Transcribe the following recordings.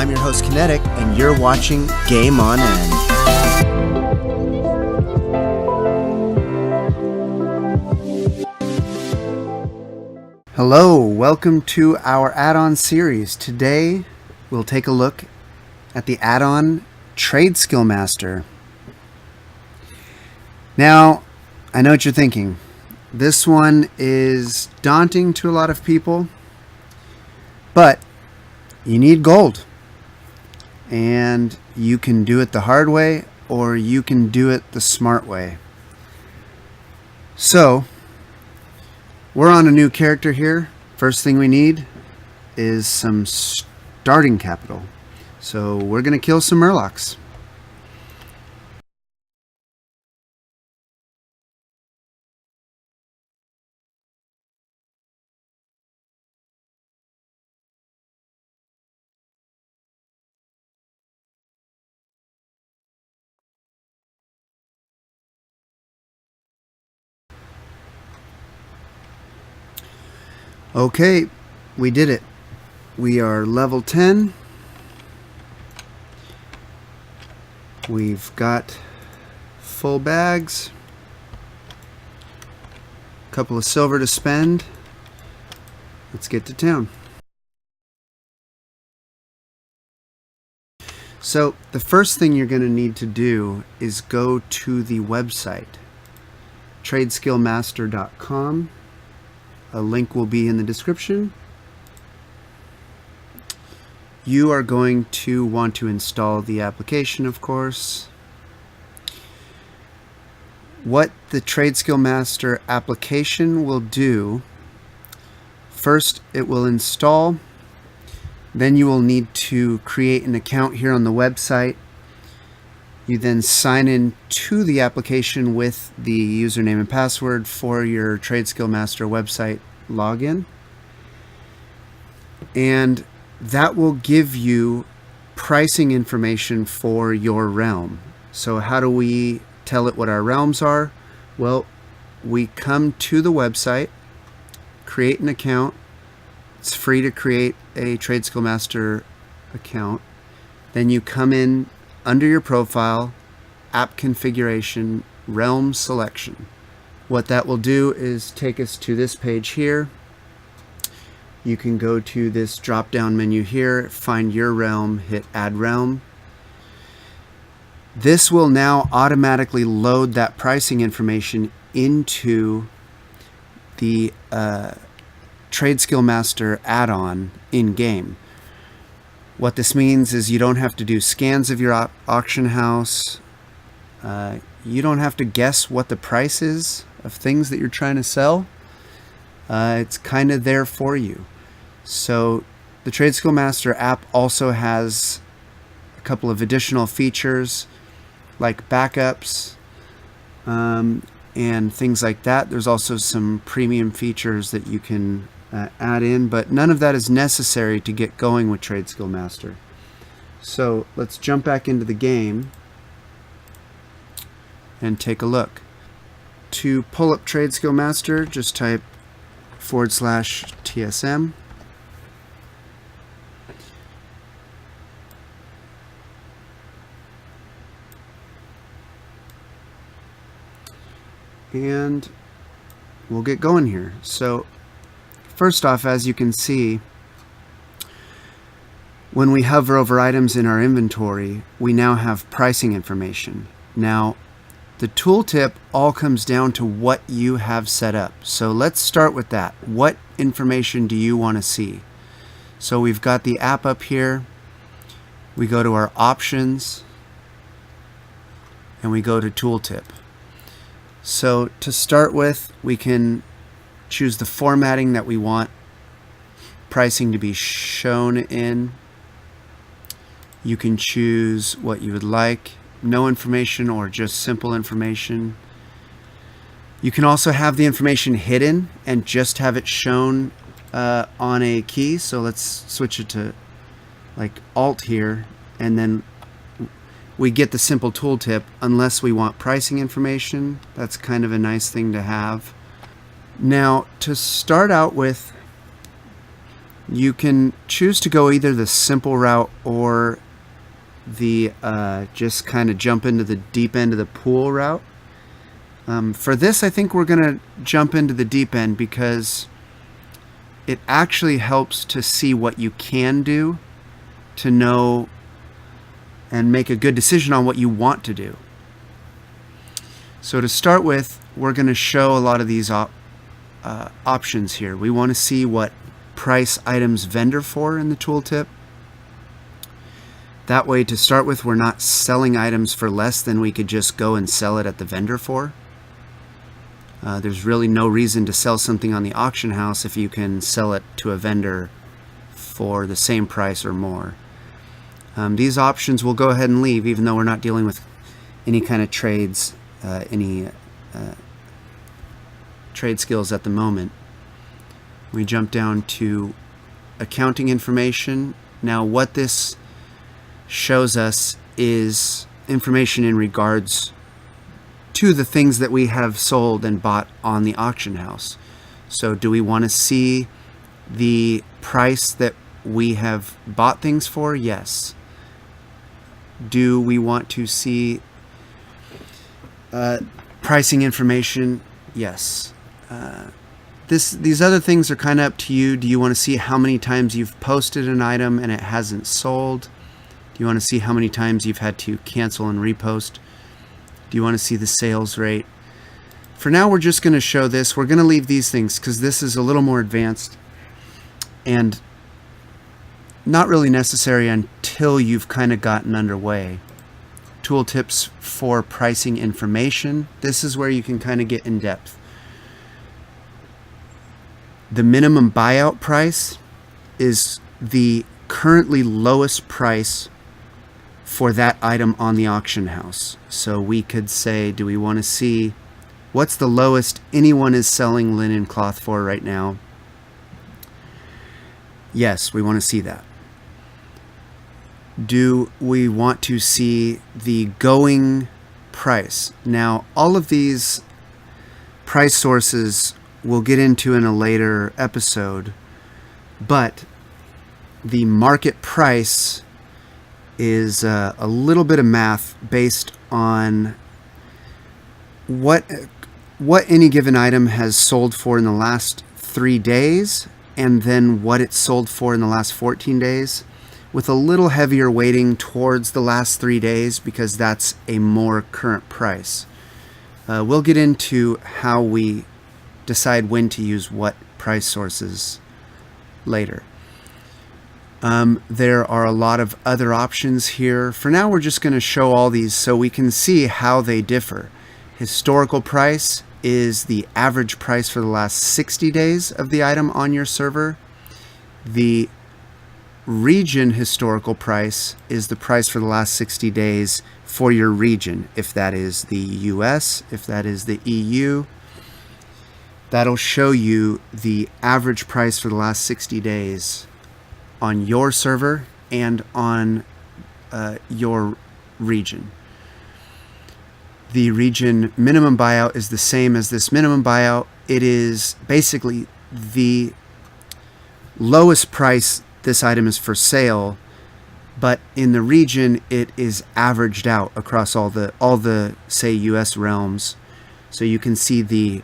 I'm your host Kinetic, and you're watching GameOnEnd. Hello, welcome to our add-on series. Today we'll take a look at the add-on TradeSkill Master. Now, I know what you're thinking. This one is daunting to a lot of people, but you need gold. And you can do it the hard way, or you can do it the smart way. So, we're on a new character here. First thing we need is some starting capital. So we're going to kill some Murlocs. Okay, we did it. We are level 10. We've got full bags. A couple of silver to spend. Let's get to town. So the first thing you're going to need to do is go to the website, TradeSkillMaster.com. A link will be in the description. You are going to want to install the application, of course. What the TradeSkill Master application will do, first it will install, then you will need to create an account here on the website. You then sign in to the application with the username and password for your TradeSkill Master website login. And that will give you pricing information for your realm. So how do we tell it what our realms are? Well, we come to the website, create an account. It's free to create a TradeSkill Master account. Then you come in under your profile, app configuration, realm selection. What that will do is take us to this page here. You can go to this drop down menu here, find your realm, hit add realm. This will now automatically load that pricing information into the TradeSkill Master add-on in game. What this means is you don't have to do scans of your auction house. You don't have to guess what the price is of things that you're trying to sell. It's kind of there for you. So the TradeSkill Master app also has a couple of additional features like backups and things like that. There's also some premium features that you can add in, but none of that is necessary to get going with TradeSkill Master. So let's jump back into the game and take a look. To pull up TradeSkill Master, just type /TSM. And we'll get going here. So first off, as you can see, when we hover over items in our inventory, we now have pricing information. Now, the tooltip all comes down to what you have set up. So let's start with that. What information do you want to see? So we've got the app up here. We go to our options and we go to tooltip. So to start with, we can choose the formatting that we want pricing to be shown in. You can choose what you would like, no information or just simple information. You can also have the information hidden and just have it shown on a key. So let's switch it to like Alt here, and then we get the simple tooltip unless we want pricing information. That's kind of a nice thing to have. Now, to start out with, You can choose to go either the simple route or the just kind of jump into the deep end of the pool route. For this, I think we're going to jump into the deep end because it actually helps to see what you can do, to know and make a good decision on what you want to do. So to start with, we're going to show a lot of these options here. We want to see what price items vendor for in the tooltip. That way, to start with, we're not selling items for less than we could just go and sell it at the vendor for. There's really no reason to sell something on the auction house if you can sell it to a vendor for the same price or more. These options we'll go ahead and leave, even though we're not dealing with any kind of trades, trade skills at the moment. We jump down to accounting information. Now what this shows us is information in regards to the things that we have sold and bought on the auction house. So do we want to see the price that we have bought things for? Yes. Do we want to see pricing information? Yes. These other things are kind of up to you. Do you want to see how many times you've posted an item and it hasn't sold? Do you want to see how many times you've had to cancel and repost? Do you want to see the sales rate? For now, we're just going to show this. We're going to leave these things because this is a little more advanced and not really necessary until you've kind of gotten underway. Tooltips for pricing information. This is where you can kind of get in depth. The minimum buyout price is the currently lowest price for that item on the auction house. So we could say, do we want to see what's the lowest anyone is selling linen cloth for right now? Yes, we want to see that. Do we want to see the going price? Now, all of these price sources we'll get into in a later episode, but the market price is a little bit of math based on what any given item has sold for in the last 3 days and then what it sold for in the last 14 days, with a little heavier weighting towards the last 3 days because that's a more current price. We'll get into how we decide when to use what price sources later. There are a lot of other options here. For now, we're just going to show all these so we can see how they differ. Historical price is the average price for the last 60 days of the item on your server. The region historical price is the price for the last 60 days for your region. If that is the US, if that is the EU, that'll show you the average price for the last 60 days on your server and on your region. The region minimum buyout is the same as this minimum buyout. It is basically the lowest price this item is for sale, but in the region it is averaged out across all the say US realms. So you can see the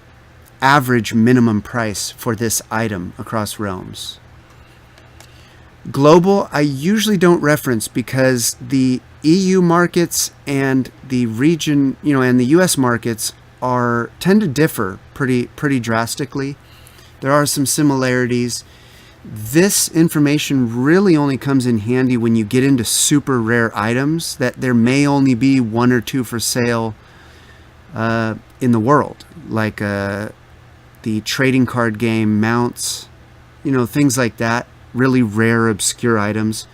average minimum price for this item across realms. Global, I usually don't reference because the EU markets and the region, and the US markets tend to differ pretty drastically. There are some similarities. This information really only comes in handy when you get into super rare items that there may only be 1 or 2 for sale in the world, like the trading card game mounts, things like that. Really rare, obscure items.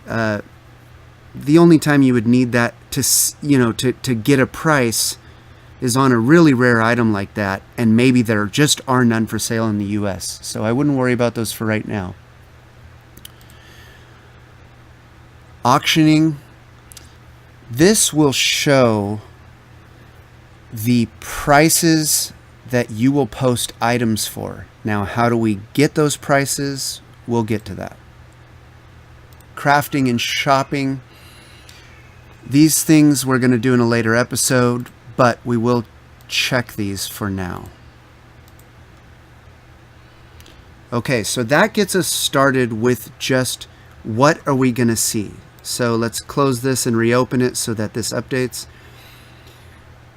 The only time you would need that to get a price is on a really rare item like that, and maybe there just are none for sale in the US. So I wouldn't worry about those for right now. Auctioning. This will show the prices that you will post items for. Now, how do we get those prices? we'll get to that. Crafting and shopping. These things we're going to do in a later episode, but we will check these for now. Okay, so that gets us started with just what are we going to see. So let's close this and reopen it so that this updates.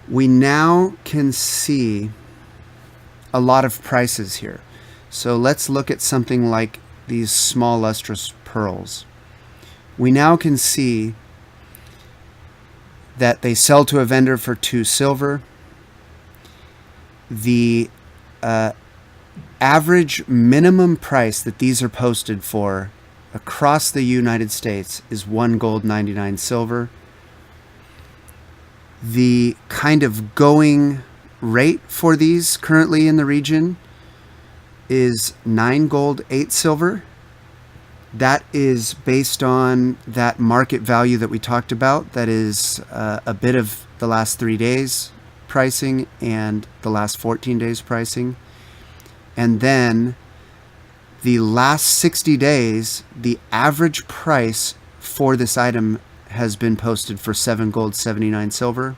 We now can see a lot of prices here. So let's look at something like these small lustrous pearls. We now can see that they sell to a vendor for 2 silver. The average minimum price that these are posted for across the United States is 1 gold 99 silver. The kind of going rate for these currently in the region is 9 gold 8 silver. That is based on that market value that we talked about. That is a bit of the last 3 days pricing and the last 14 days pricing. And then the last 60 days, the average price for this item has been posted for 7 gold 79 silver.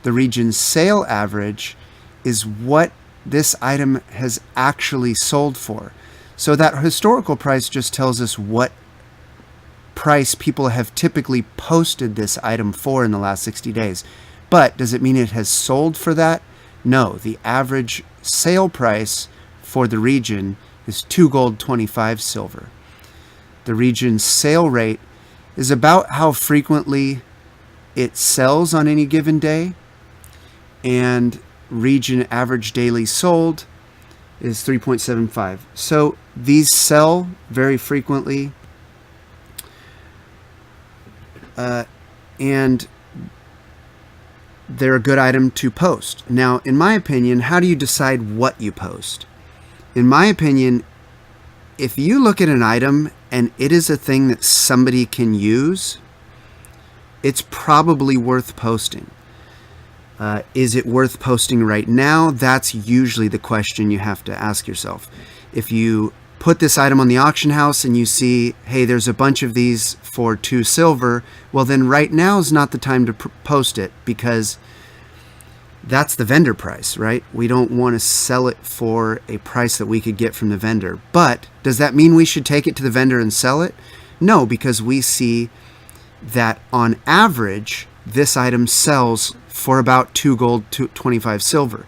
The region sale average is what this item has actually sold for. So that historical price just tells us what price people have typically posted this item for in the last 60 days. But does it mean it has sold for that? No, the average sale price for the region is 2 gold 25 silver. The region's sale rate is about how frequently it sells on any given day, and region average daily sold is 3.75. So these sell very frequently, and they're a good item to post. Now, in my opinion, how do you decide what you post? In my opinion, if you look at an item and it is a thing that somebody can use, it's probably worth posting. Is it worth posting right now? That's usually the question you have to ask yourself. If you put this item on the auction house and you see, hey, there's a bunch of these for 2 silver, well then right now is not the time to post it, because that's the vendor price, right? We don't want to sell it for a price that we could get from the vendor. But does that mean we should take it to the vendor and sell it? No, because we see that on average, this item sells for about 2 gold 25 silver.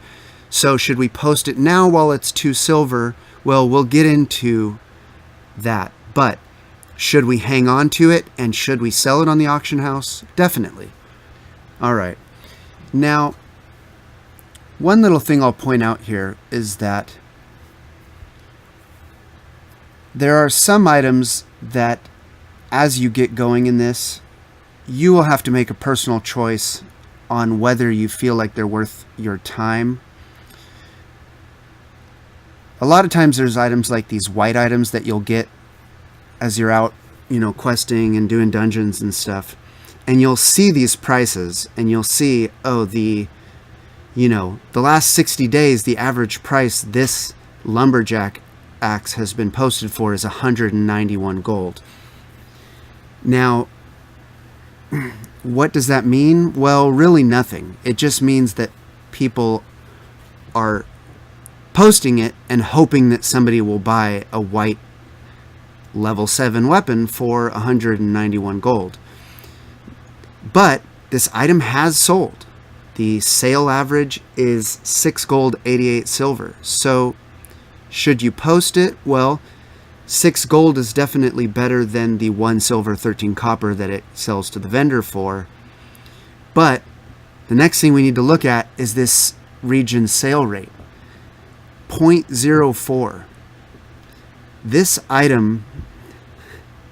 So should we post it now while it's 2 silver? Well, we'll get into that. But should we hang on to it, and should we sell it on the auction house? Definitely. All right. Now, one little thing I'll point out here is that there are some items that, as you get going in this, you will have to make a personal choice on whether you feel like they're worth your time. A lot of times there's items like these white items that you'll get as you're out, questing and doing dungeons and stuff. And you'll see these prices and you'll see, oh, the last 60 days, the average price this lumberjack axe has been posted for is 191 gold. Now, what does that mean? Well, really nothing. It just means that people are posting it and hoping that somebody will buy a white level 7 weapon for 191 gold. But this item has sold. The sale average is 6 gold 88 silver. So should you post it? Well, 6 gold is definitely better than the 1 silver 13 copper that it sells to the vendor for. But the next thing we need to look at is this region sale rate, 0.04. This item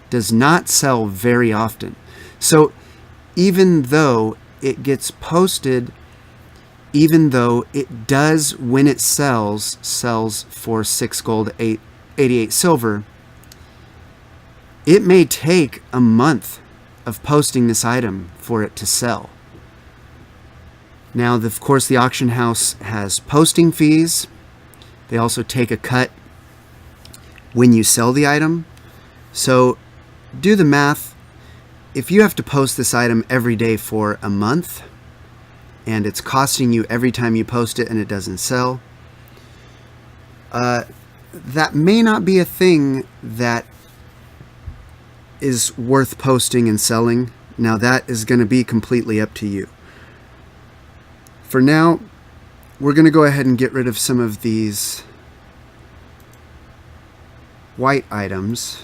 does not sell very often. So even though it gets posted, even though it does, when it sells for 6 gold 88 silver, it may take a month of posting this item for it to sell. Now, of course, the auction house has posting fees. They also take a cut when you sell the item. So do the math. If you have to post this item every day for a month, and it's costing you every time you post it and it doesn't sell, that may not be a thing that is worth posting and selling. Now that is going to be completely up to you. For now, we're going to go ahead and get rid of some of these white items.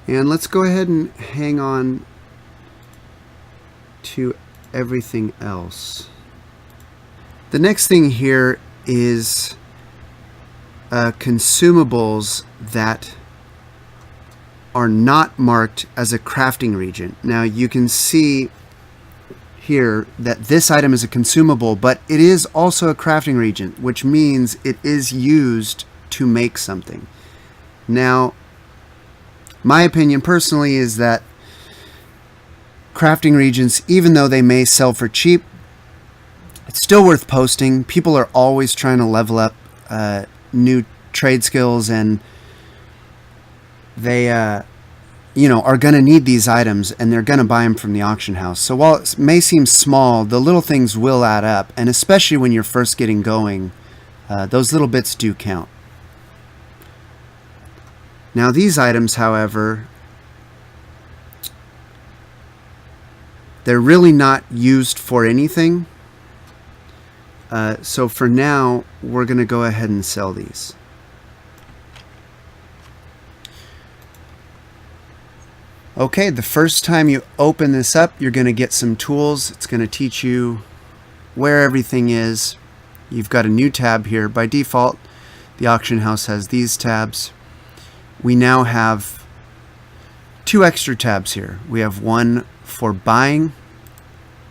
And let's go ahead and hang on to everything else. The next thing here is consumables that are not marked as a crafting region. Now you can see here that this item is a consumable, but it is also a crafting region, which means it is used to make something. Now, my opinion personally is that crafting regions, even though they may sell for cheap, it's still worth posting. People are always trying to level up new trade skills, and they are going to need these items, and they're going to buy them from the auction house. So while it may seem small, the little things will add up, and especially when you're first getting going, those little bits do count. Now these items, however, they're really not used for anything. So for now, we're going to go ahead and sell these. Okay, the first time you open this up, you're going to get some tools. It's going to teach you where everything is. You've got a new tab here. By default, the auction house has these tabs. We now have 2 extra tabs here. We have one for buying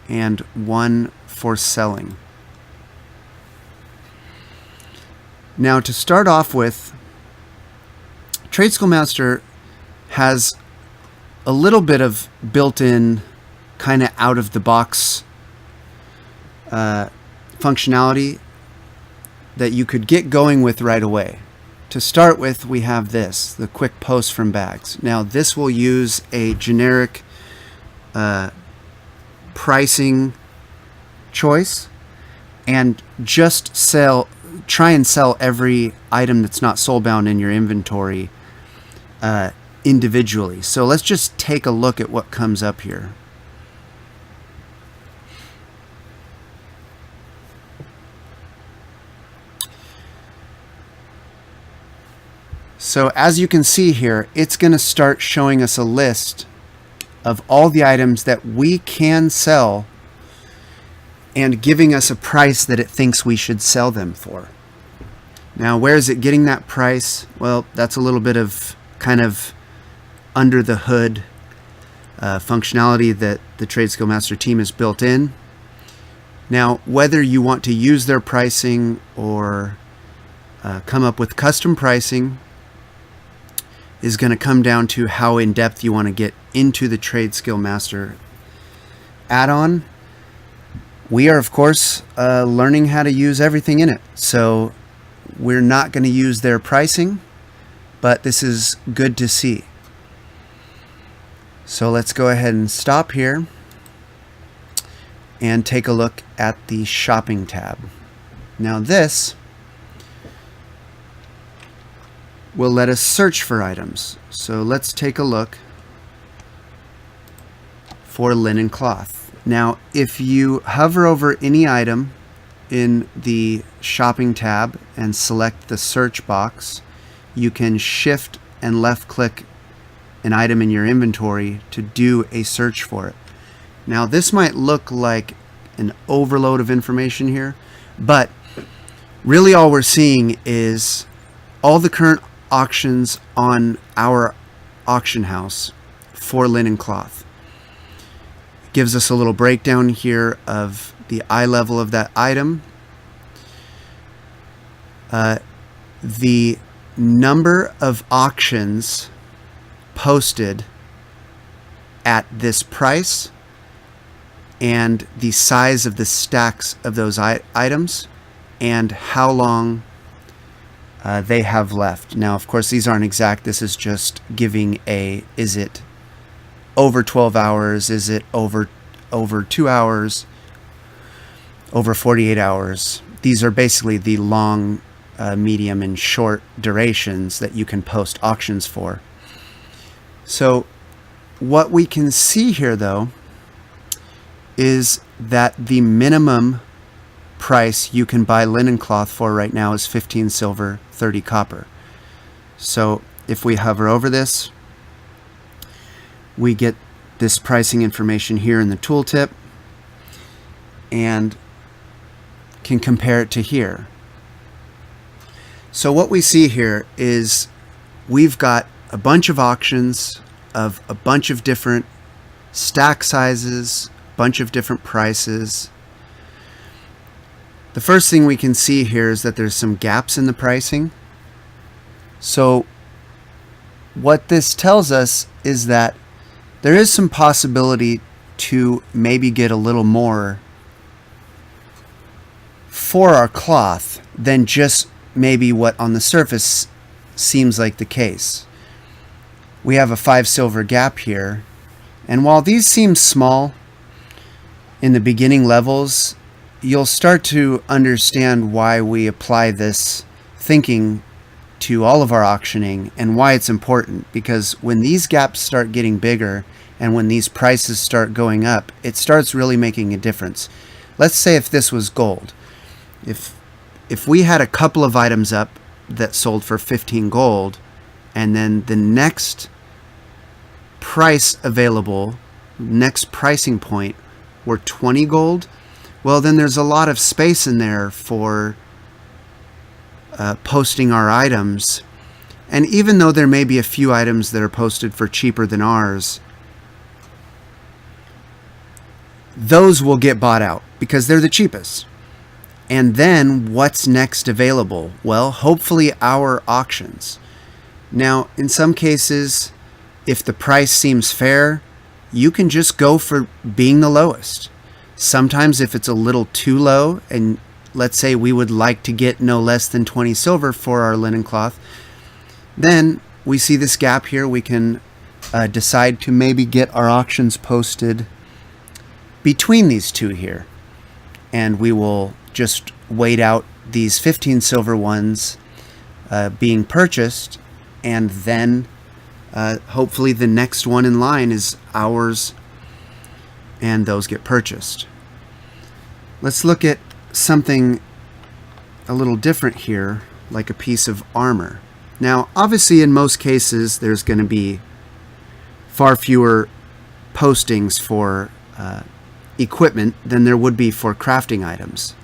and one for selling. Now to start off with, TradeSkill Master has a little bit of built-in, kind of out-of-the-box functionality that you could get going with right away. To start with, we have this, the quick post from bags. Now this will use a generic pricing choice and just try and sell every item that's not soulbound in your inventory individually. So let's just take a look at what comes up here. So as you can see here, it's going to start showing us a list of all the items that we can sell and giving us a price that it thinks we should sell them for. Now, where is it getting that price? Well, that's a little bit of kind of under the hood functionality that the TradeSkill Master team has built in. Now, whether you want to use their pricing or come up with custom pricing is going to come down to how in depth you want to get into the TradeSkill Master add-on. We are, of course, learning how to use everything in it. So we're not going to use their pricing, but this is good to see. So let's go ahead and stop here and take a look at the shopping tab. Now this will let us search for items. So let's take a look for linen cloth. Now, if you hover over any item in the shopping tab and select the search box, you can shift and left click an item in your inventory to do a search for it. Now, this might look like an overload of information here, but really all we're seeing is all the current auctions on our auction house for linen cloth. It gives us a little breakdown here of the eye level of that item, the number of auctions posted at this price, and the size of the stacks of those items and how long they have left. Now, of course, these aren't exact. This is just giving is it over 12 hours? Is it over 2 hours? Over 48 hours? These are basically the long, medium, and short durations that you can post auctions for. So what we can see here, though, is that the minimum price you can buy linen cloth for right now is 15 silver, 30 copper. So if we hover over this, we get this pricing information here in the tooltip and can compare it to here. So what we see here is we've got a bunch of auctions of a bunch of different stack sizes, bunch of different prices. The first thing we can see here is that there's some gaps in the pricing. So what this tells us is that there is some possibility to maybe get a little more for our cloth than just maybe what on the surface seems like the case. We have a 5 silver gap here, and while these seem small in the beginning levels, you'll start to understand why we apply this thinking to all of our auctioning and why it's important. Because when these gaps start getting bigger and when these prices start going up, it starts really making a difference. Let's say if this was gold. If we had a couple of items up that sold for 15 gold, and then the next price available, next pricing point were 20 gold, well, then there's a lot of space in there for posting our items. And even though there may be a few items that are posted for cheaper than ours, those will get bought out because they're the cheapest. And then what's next available? Well, hopefully our auctions. Now, in some cases, if the price seems fair, you can just go for being the lowest. Sometimes if it's a little too low, and let's say we would like to get no less than 20 silver for our linen cloth, then we see this gap here. We can decide to maybe get our auctions posted between these two here. And we will just wait out these 15 silver ones being purchased, and then hopefully the next one in line is ours, and those get purchased. Let's look at something a little different here, like a piece of armor. Now, obviously, in most cases, there's going to be far fewer postings for equipment than there would be for crafting items.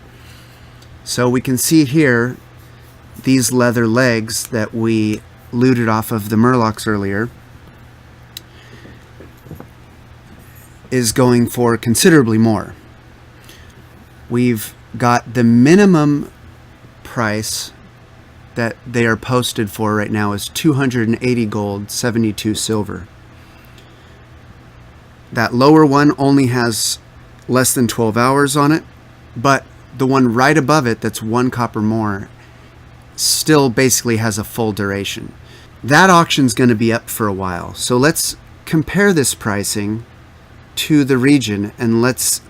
So we can see here these leather legs that we looted off of the Murlocs earlier is going for considerably more. We've got the minimum price that they are posted for right now is 280 gold, 72 silver. That lower one only has less than 12 hours on it, but the one right above it that's 1 copper more still basically has a full duration. That auction's going to be up for a while. So let's compare this pricing to the region, and let's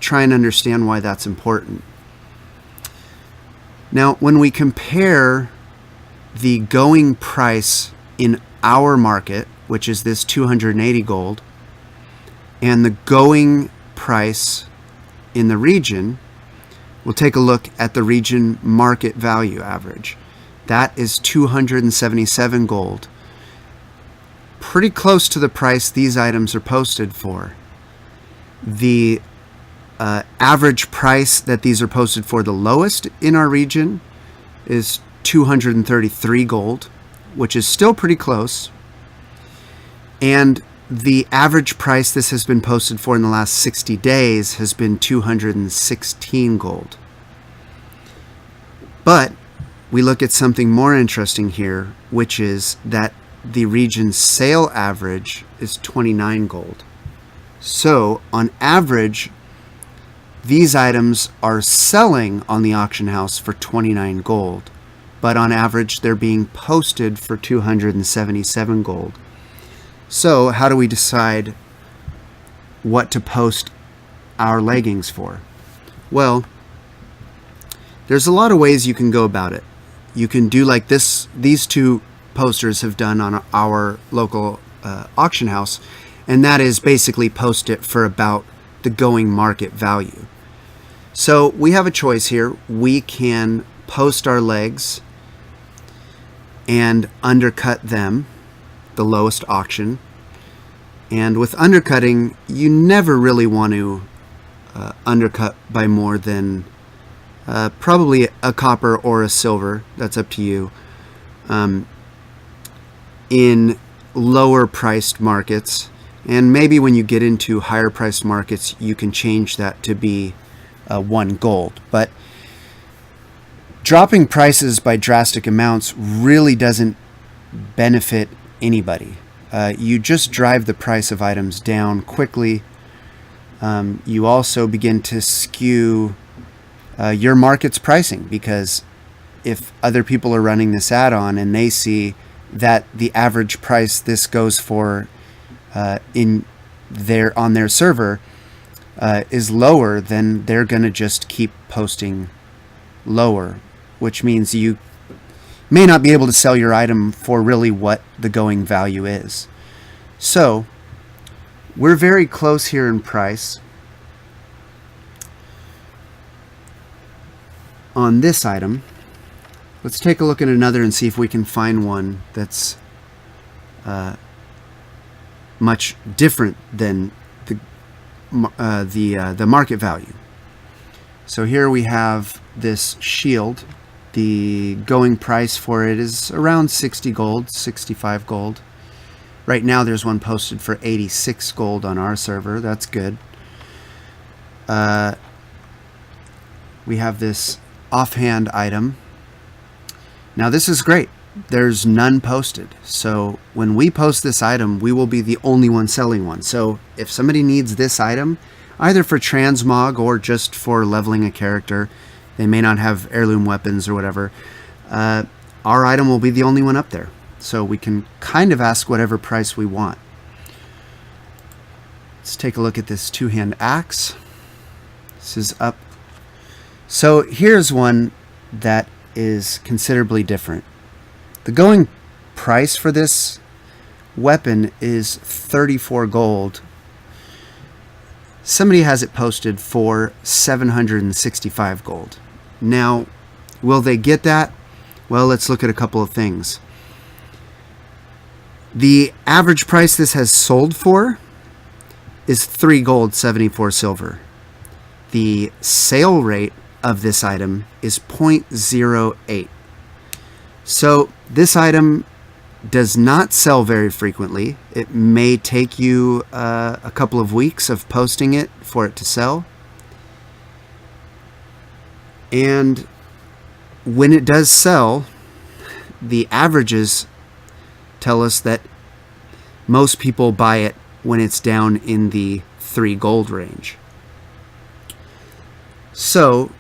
try and understand why that's important. Now, when we compare the going price in our market, which is this 280 gold, and the going price in the region, we'll take a look at the region market value average. That is 277 gold. Pretty close to the price these items are posted for. The average price that these are posted for, the lowest in our region, is 233 gold, which is still pretty close. And the average price this has been posted for in the last 60 days has been 216 gold. But we look at something more interesting here, which is that the region's sale average is 29 gold. So on average, these items are selling on the auction house for 29 gold, but on average they're being posted for 277 gold. So how do we decide what to post our leggings for? Well, there's a lot of ways you can go about it. You can do like these two posters have done on our local auction house, and that is basically post it for about the going market value. So we have a choice here. We can post our legs and undercut them, the lowest auction. And with undercutting, you never really want to undercut by more than probably a copper or a silver. That's up to you. In lower priced markets, and maybe when you get into higher priced markets, you can change that to be 1 gold. But dropping prices by drastic amounts really doesn't benefit anybody. You just drive the price of items down quickly. You also begin to skew your market's pricing, because if other people are running this add-on and they see that the average price this goes for on their server is lower, then they're going to just keep posting lower, which means you may not be able to sell your item for really what the going value is. So we're very close here in price on this item. Let's take a look at another and see if we can find one that's much different than the market value. So here we have this shield. The going price for it is around 60 gold, 65 gold. Right now there's one posted for 86 gold on our server. That's good. We have this offhand item. Now this is great. There's none posted. So when we post this item, we will be the only one selling one. So if somebody needs this item, either for transmog or just for leveling a character, they may not have heirloom weapons or whatever, our item will be the only one up there. So we can kind of ask whatever price we want. Let's take a look at this two-hand axe. This is up. So here's one that is considerably different. The going price for this weapon is 34 gold. Somebody has it posted for 765 gold. Now, will they get that? Well, let's look at a couple of things. The average price this has sold for is 3 gold, 74 silver. The sale rate of this item is 0.08. So this item does not sell very frequently. It may take you a couple of weeks of posting it for it to sell. And when it does sell, the averages tell us that most people buy it when it's down in the 3 gold range. So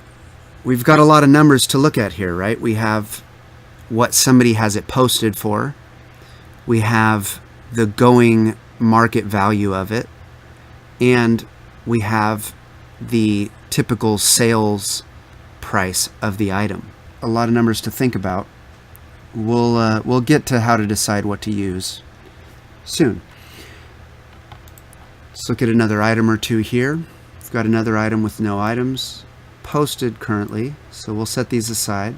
we've got a lot of numbers to look at here, right? We have what somebody has it posted for. We have the going market value of it. And we have the typical sales price of the item. A lot of numbers to think about. We'll get to how to decide what to use soon. Let's look at another item or two here. We've got another item with no items posted currently, so we'll set these aside.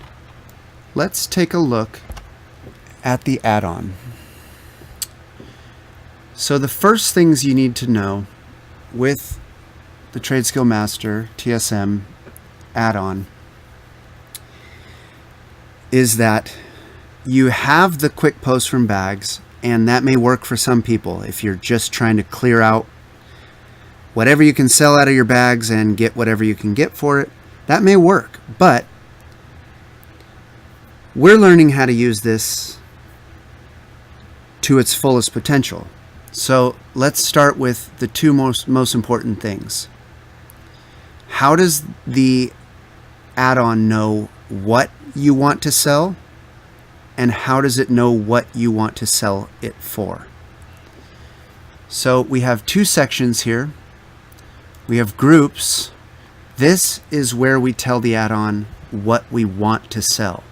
Let's take a look at the add-on. So the first things you need to know with the TradeSkill Master TSM add-on is that you have the quick post from bags, and that may work for some people if you're just trying to clear out whatever you can sell out of your bags and get whatever you can get for it. That may work, but we're learning how to use this to its fullest potential. So let's start with the two most important things. How does the add-on know what you want to sell, and how does it know what you want to sell it for? So we have two sections here. We have groups. This is where we tell the add-on what we want to sell.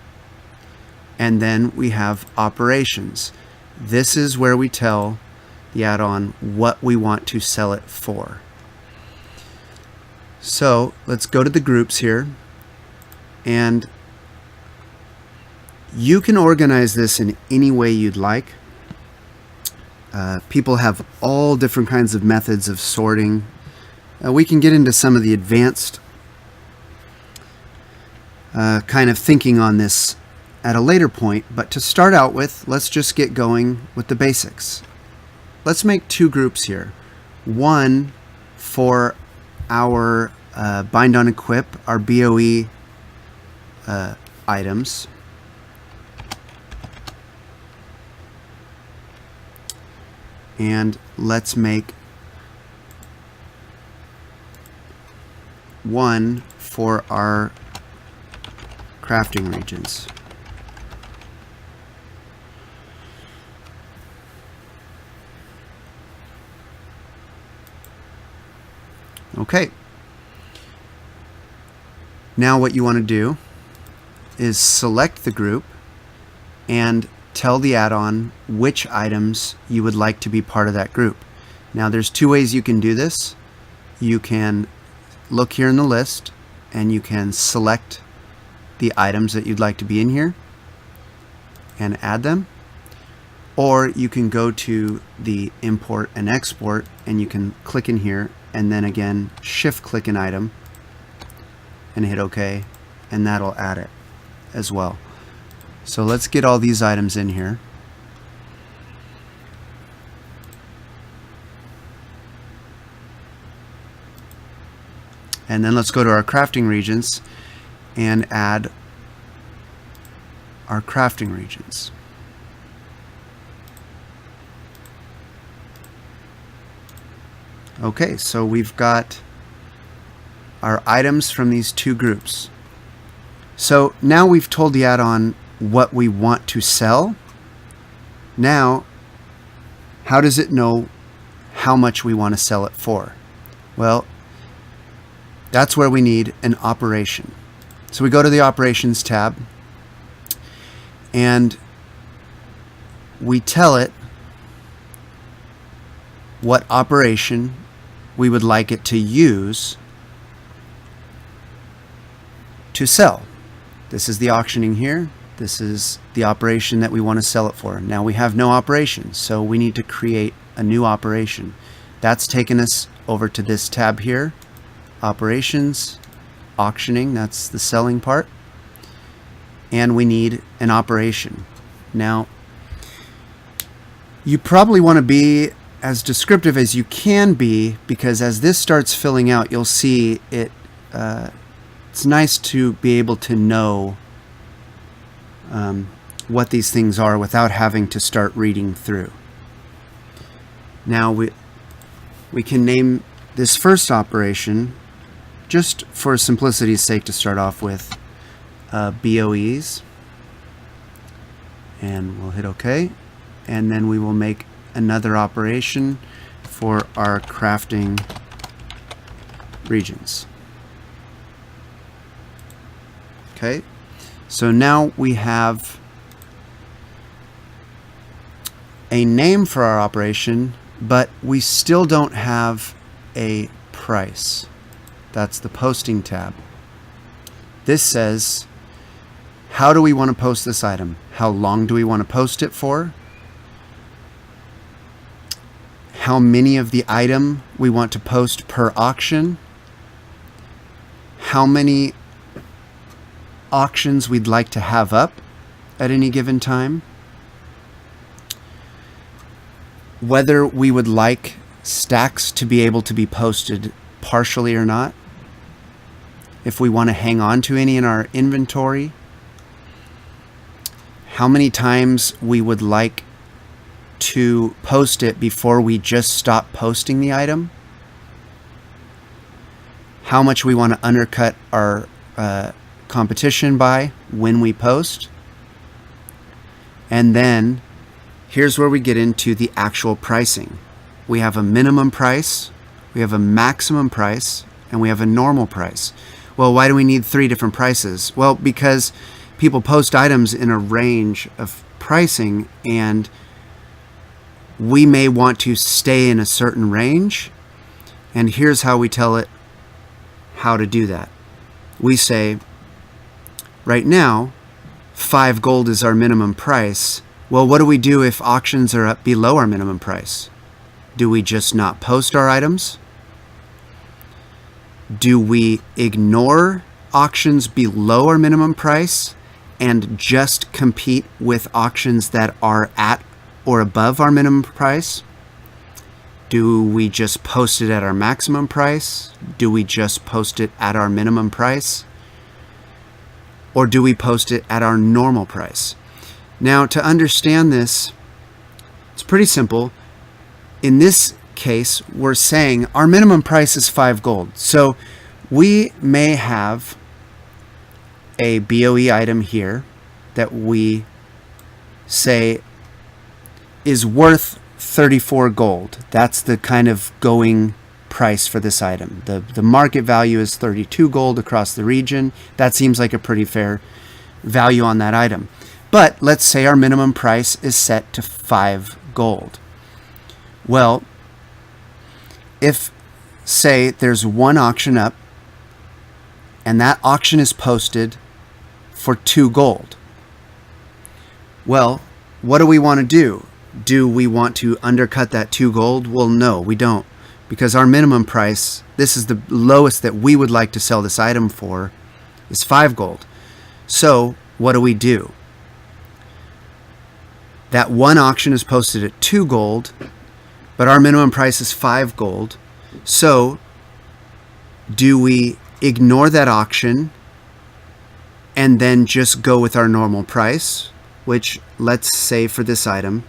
And then we have operations. This is where we tell the add-on what we want to sell it for. So let's go to the groups here, and you can organize this in any way you'd like. People have all different kinds of methods of sorting. We can get into some of the advanced kind of thinking on this at a later point, but to start out with, let's just get going with the basics. Let's make two groups here. One for our bind on equip, our BOE items. And let's make one for our crafting regions. Okay. Now what you want to do is select the group and tell the add-on which items you would like to be part of that group. Now there's two ways you can do this. You can look here in the list and you can select the items that you'd like to be in here and add them, or you can go to the import and export and you can click in here and then again shift click an item and hit OK, and that'll add it as well. So let's get all these items in here. And then let's go to our crafting regions and add our crafting regions. Okay, so we've got our items from these two groups. So now we've told the add-on what we want to sell. Now, how does it know how much we want to sell it for? Well, that's where we need an operation. So we go to the Operations tab and we tell it what operation we would like it to use to sell. This is the auctioning here. This is the operation that we want to sell it for. Now we have no operation, so we need to create a new operation. That's taken us over to this tab here, Operations, Auctioning, that's the selling part. And we need an operation. Now, you probably want to be as descriptive as you can be, because as this starts filling out, you'll see it. It's nice to be able to know what these things are without having to start reading through. Now we can name this first operation, just for simplicity's sake, to start off with BOEs, and we'll hit OK, and then we will make another operation for our crafting regions. Okay, so now we have a name for our operation, but we still don't have a price. That's the posting tab. This says, how do we want to post this item? How long do we want to post it for? How many of the item we want to post per auction? How many auctions we'd like to have up at any given time? Whether we would like stacks to be able to be posted partially or not. If we want to hang on to any in our inventory. How many times we would like to post it before we just stop posting the item, how much we want to undercut our competition by when we post, and then here's where we get into the actual pricing. We have a minimum price, we have a maximum price, and we have a normal price. Well, why do we need 3 different prices? Well, because people post items in a range of pricing, and we may want to stay in a certain range, and here's how we tell it how to do that. We say, right now, 5 gold is our minimum price. Well, what do we do if auctions are up below our minimum price? Do we just not post our items? Do we ignore auctions below our minimum price and just compete with auctions that are at or above our minimum price? Do we just post it at our maximum price? Do we just post it at our minimum price? Or do we post it at our normal price? Now, to understand this, it's pretty simple. In this case, we're saying our minimum price is 5 gold. So we may have a BOE item here that we say is worth 34 gold. That's the kind of going price for this item. The market value is 32 gold across the region. That seems like a pretty fair value on that item. But let's say our minimum price is set to 5 gold. Well, if, say, there's one auction up and that auction is posted for 2 gold. Well, what do we want to do? Do we want to undercut that 2 gold? Well, no, we don't. Because our minimum price, this is the lowest that we would like to sell this item for, is 5 gold. So what do? That one auction is posted at 2 gold, but our minimum price is 5 gold. So do we ignore that auction and then just go with our normal price, which, let's say for this item,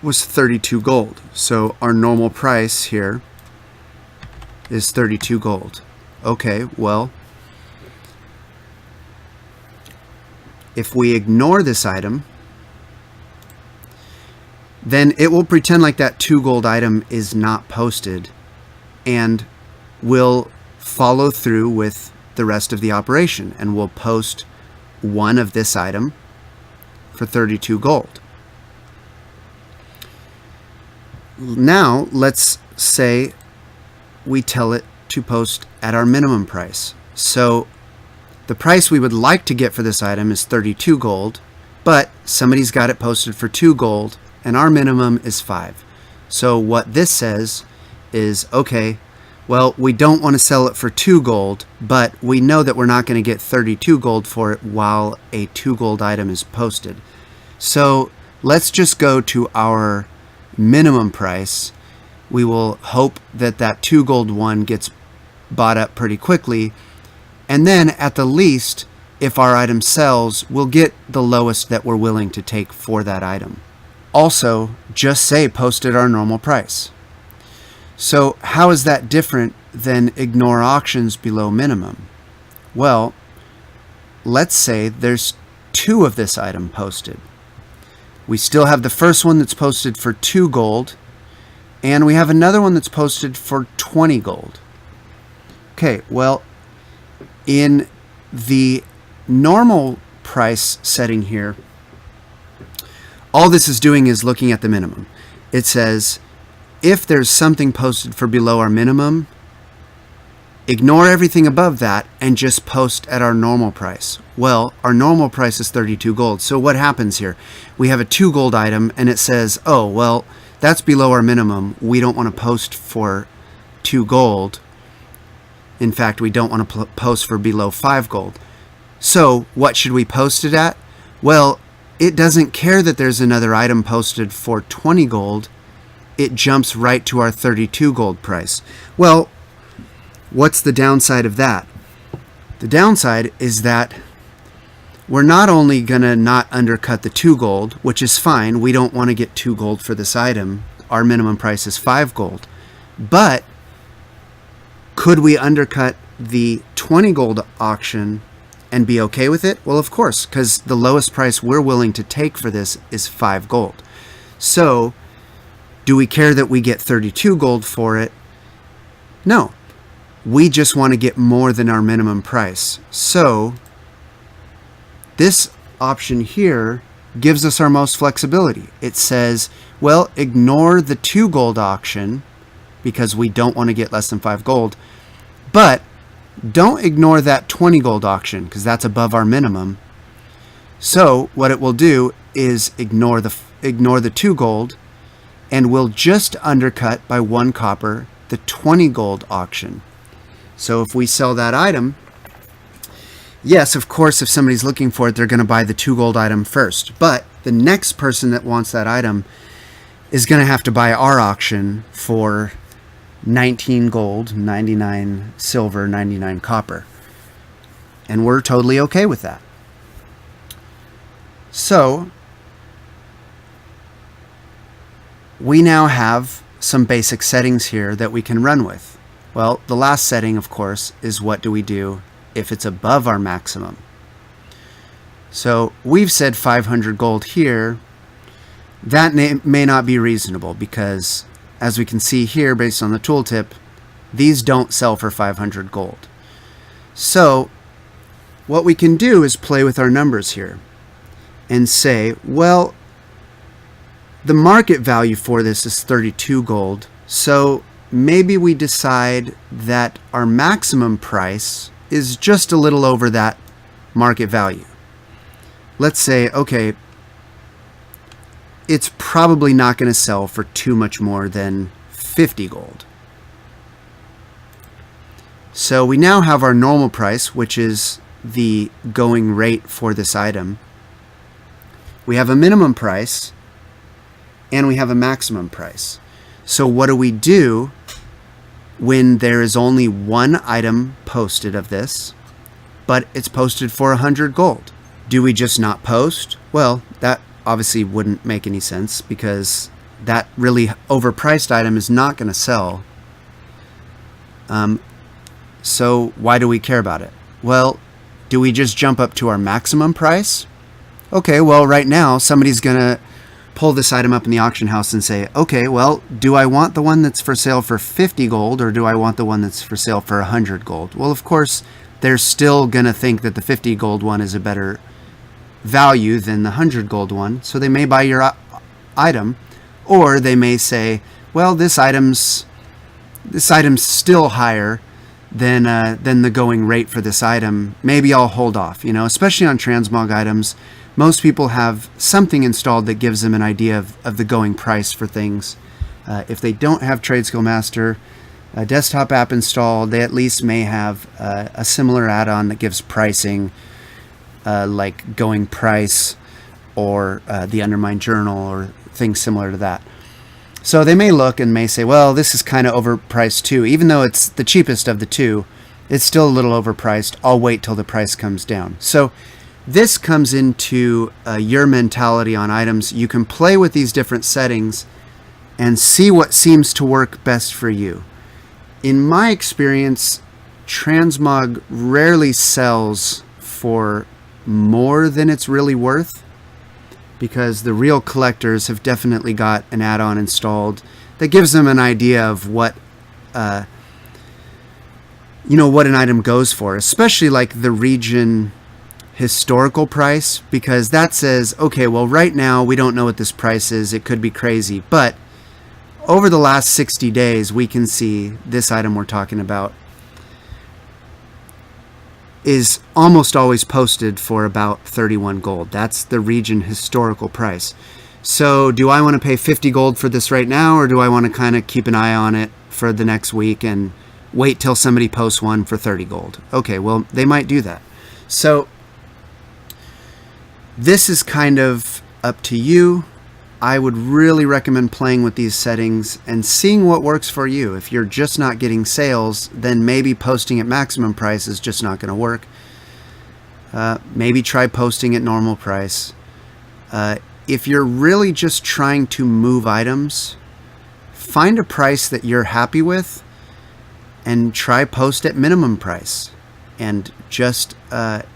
was 32 gold. So our normal price here is 32 gold. Okay, well, if we ignore this item, then it will pretend like that 2 gold item is not posted and will follow through with the rest of the operation, and we'll post one of this item for 32 gold. Now, let's say we tell it to post at our minimum price. So the price we would like to get for this item is 32 gold, but somebody's got it posted for 2 gold, and our minimum is 5. So what this says is, okay, well, we don't want to sell it for 2 gold, but we know that we're not going to get 32 gold for it while a 2 gold item is posted. So let's just go to our minimum price. We will hope that that 2 gold one gets bought up pretty quickly, and then at the least, if our item sells, we'll get the lowest that we're willing to take for that item. Also, just say post at our normal price. So how is that different than ignore auctions below minimum? Well, let's say there's 2 of this item posted. We still have the first one that's posted for 2 gold, and we have another one that's posted for 20 gold. Okay, well, in the normal price setting here, all this is doing is looking at the minimum. It says, if there's something posted for below our minimum, ignore everything above that and just post at our normal price. Well, our normal price is 32 gold. So what happens here? We have a 2 gold item and it says, oh, well, that's below our minimum. We don't want to post for 2 gold. In fact, we don't want to post for below 5 gold. So what should we post it at? Well, it doesn't care that there's another item posted for 20 gold. It jumps right to our 32 gold price. Well, what's the downside of that? The downside is that we're not only going to not undercut the 2 gold, which is fine. We don't want to get 2 gold for this item. Our minimum price is 5 gold. But could we undercut the 20 gold auction and be okay with it? Well, of course, because the lowest price we're willing to take for this is 5 gold. So, do we care that we get 32 gold for it? No. We just want to get more than our minimum price. So, this option here gives us our most flexibility. It says, well, ignore the 2 gold auction because we don't want to get less than 5 gold, but don't ignore that 20 gold auction because that's above our minimum. So what it will do is ignore the 2 gold, and we'll just undercut by 1 copper the 20 gold auction. So if we sell that item, yes, of course, if somebody's looking for it, they're going to buy the 2 gold item first. But the next person that wants that item is going to have to buy our auction for 19 gold, 99 silver, 99 copper. And we're totally okay with that. So, we now have some basic settings here that we can run with. Well, the last setting, of course, is what do we do if it's above our maximum. So we've said 500 gold here. That may not be reasonable because, as we can see here based on the tooltip, these don't sell for 500 gold. So what we can do is play with our numbers here and say, well, the market value for this is 32 gold, so maybe we decide that our maximum price is just a little over that market value. Let's say, okay, it's probably not going to sell for too much more than 50 gold. So we now have our normal price, which is the going rate for this item. We have a minimum price, and we have a maximum price. So what do we do when there is only 1 item posted of this, but it's posted for 100 gold? Do we just not post? Well, that obviously wouldn't make any sense because that really overpriced item is not going to sell. So why do we care about it? Well, do we just jump up to our maximum price? Okay, well, right now somebody's going to pull this item up in the auction house and say, okay, well, do I want the one that's for sale for 50 gold or do I want the one that's for sale for 100 gold? Well, of course, they're still going to think that the 50 gold one is a better value than the 100 gold one, so they may buy your item, or they may say, well, this item's still higher than the going rate for this item. Maybe I'll hold off, especially on transmog items. Most people have something installed that gives them an idea of the going price for things. If they don't have TradeSkill Master, a desktop app installed, they at least may have a similar add-on that gives pricing, like going price or the Undermine Journal or things similar to that. So they may look and may say, well, this is kind of overpriced too. Even though it's the cheapest of the two, it's still a little overpriced. I'll wait till the price comes down. So this comes into your mentality on items. You can play with these different settings and see what seems to work best for you. In my experience, transmog rarely sells for more than it's really worth because the real collectors have definitely got an add-on installed that gives them an idea of what what an item goes for, especially like the region historical price, because that says, okay, well, right now we don't know what this price is. It could be crazy, but over the last 60 days, we can see this item we're talking about is almost always posted for about 31 gold. That's the region historical price. So do I want to pay 50 gold for this right now, or do I want to kind of keep an eye on it for the next week and wait till somebody posts one for 30 gold? Okay, well, they might do that. So this is kind of up to you. I would really recommend playing with these settings and seeing what works for you. If you're just not getting sales, then maybe posting at maximum price is just not going to work. maybe try posting at normal price. If you're really just trying to move items, find a price that you're happy with and try post at minimum price. And just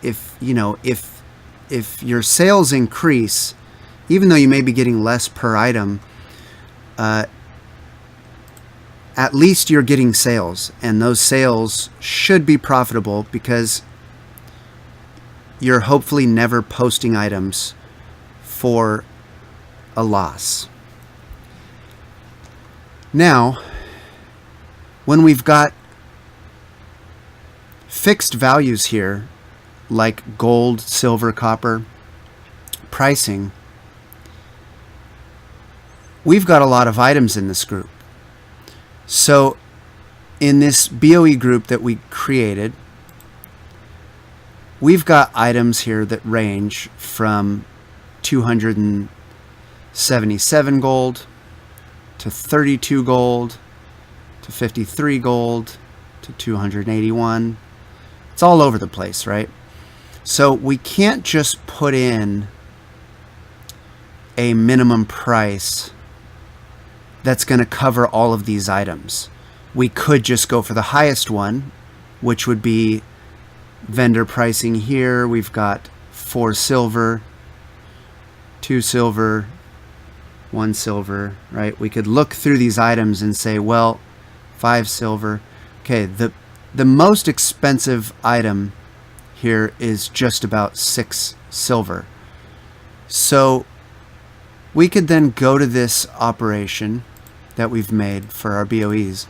if your sales increase, even though you may be getting less per item, at least you're getting sales, and those sales should be profitable because you're hopefully never posting items for a loss. Now, when we've got fixed values here, like gold, silver, copper, pricing, we've got a lot of items in this group. So in this BOE group that we created, we've got items here that range from 277 gold to 32 gold to 53 gold to 281. It's all over the place, right? So we can't just put in a minimum price that's going to cover all of these items. We could just go for the highest one, which would be vendor pricing here. We've got 4 silver, 2 silver, 1 silver, right? We could look through these items and say, well, 5 silver. Okay, the most expensive item here is just about 6 silver. So we could then go to this operation that we've made for our BOEs,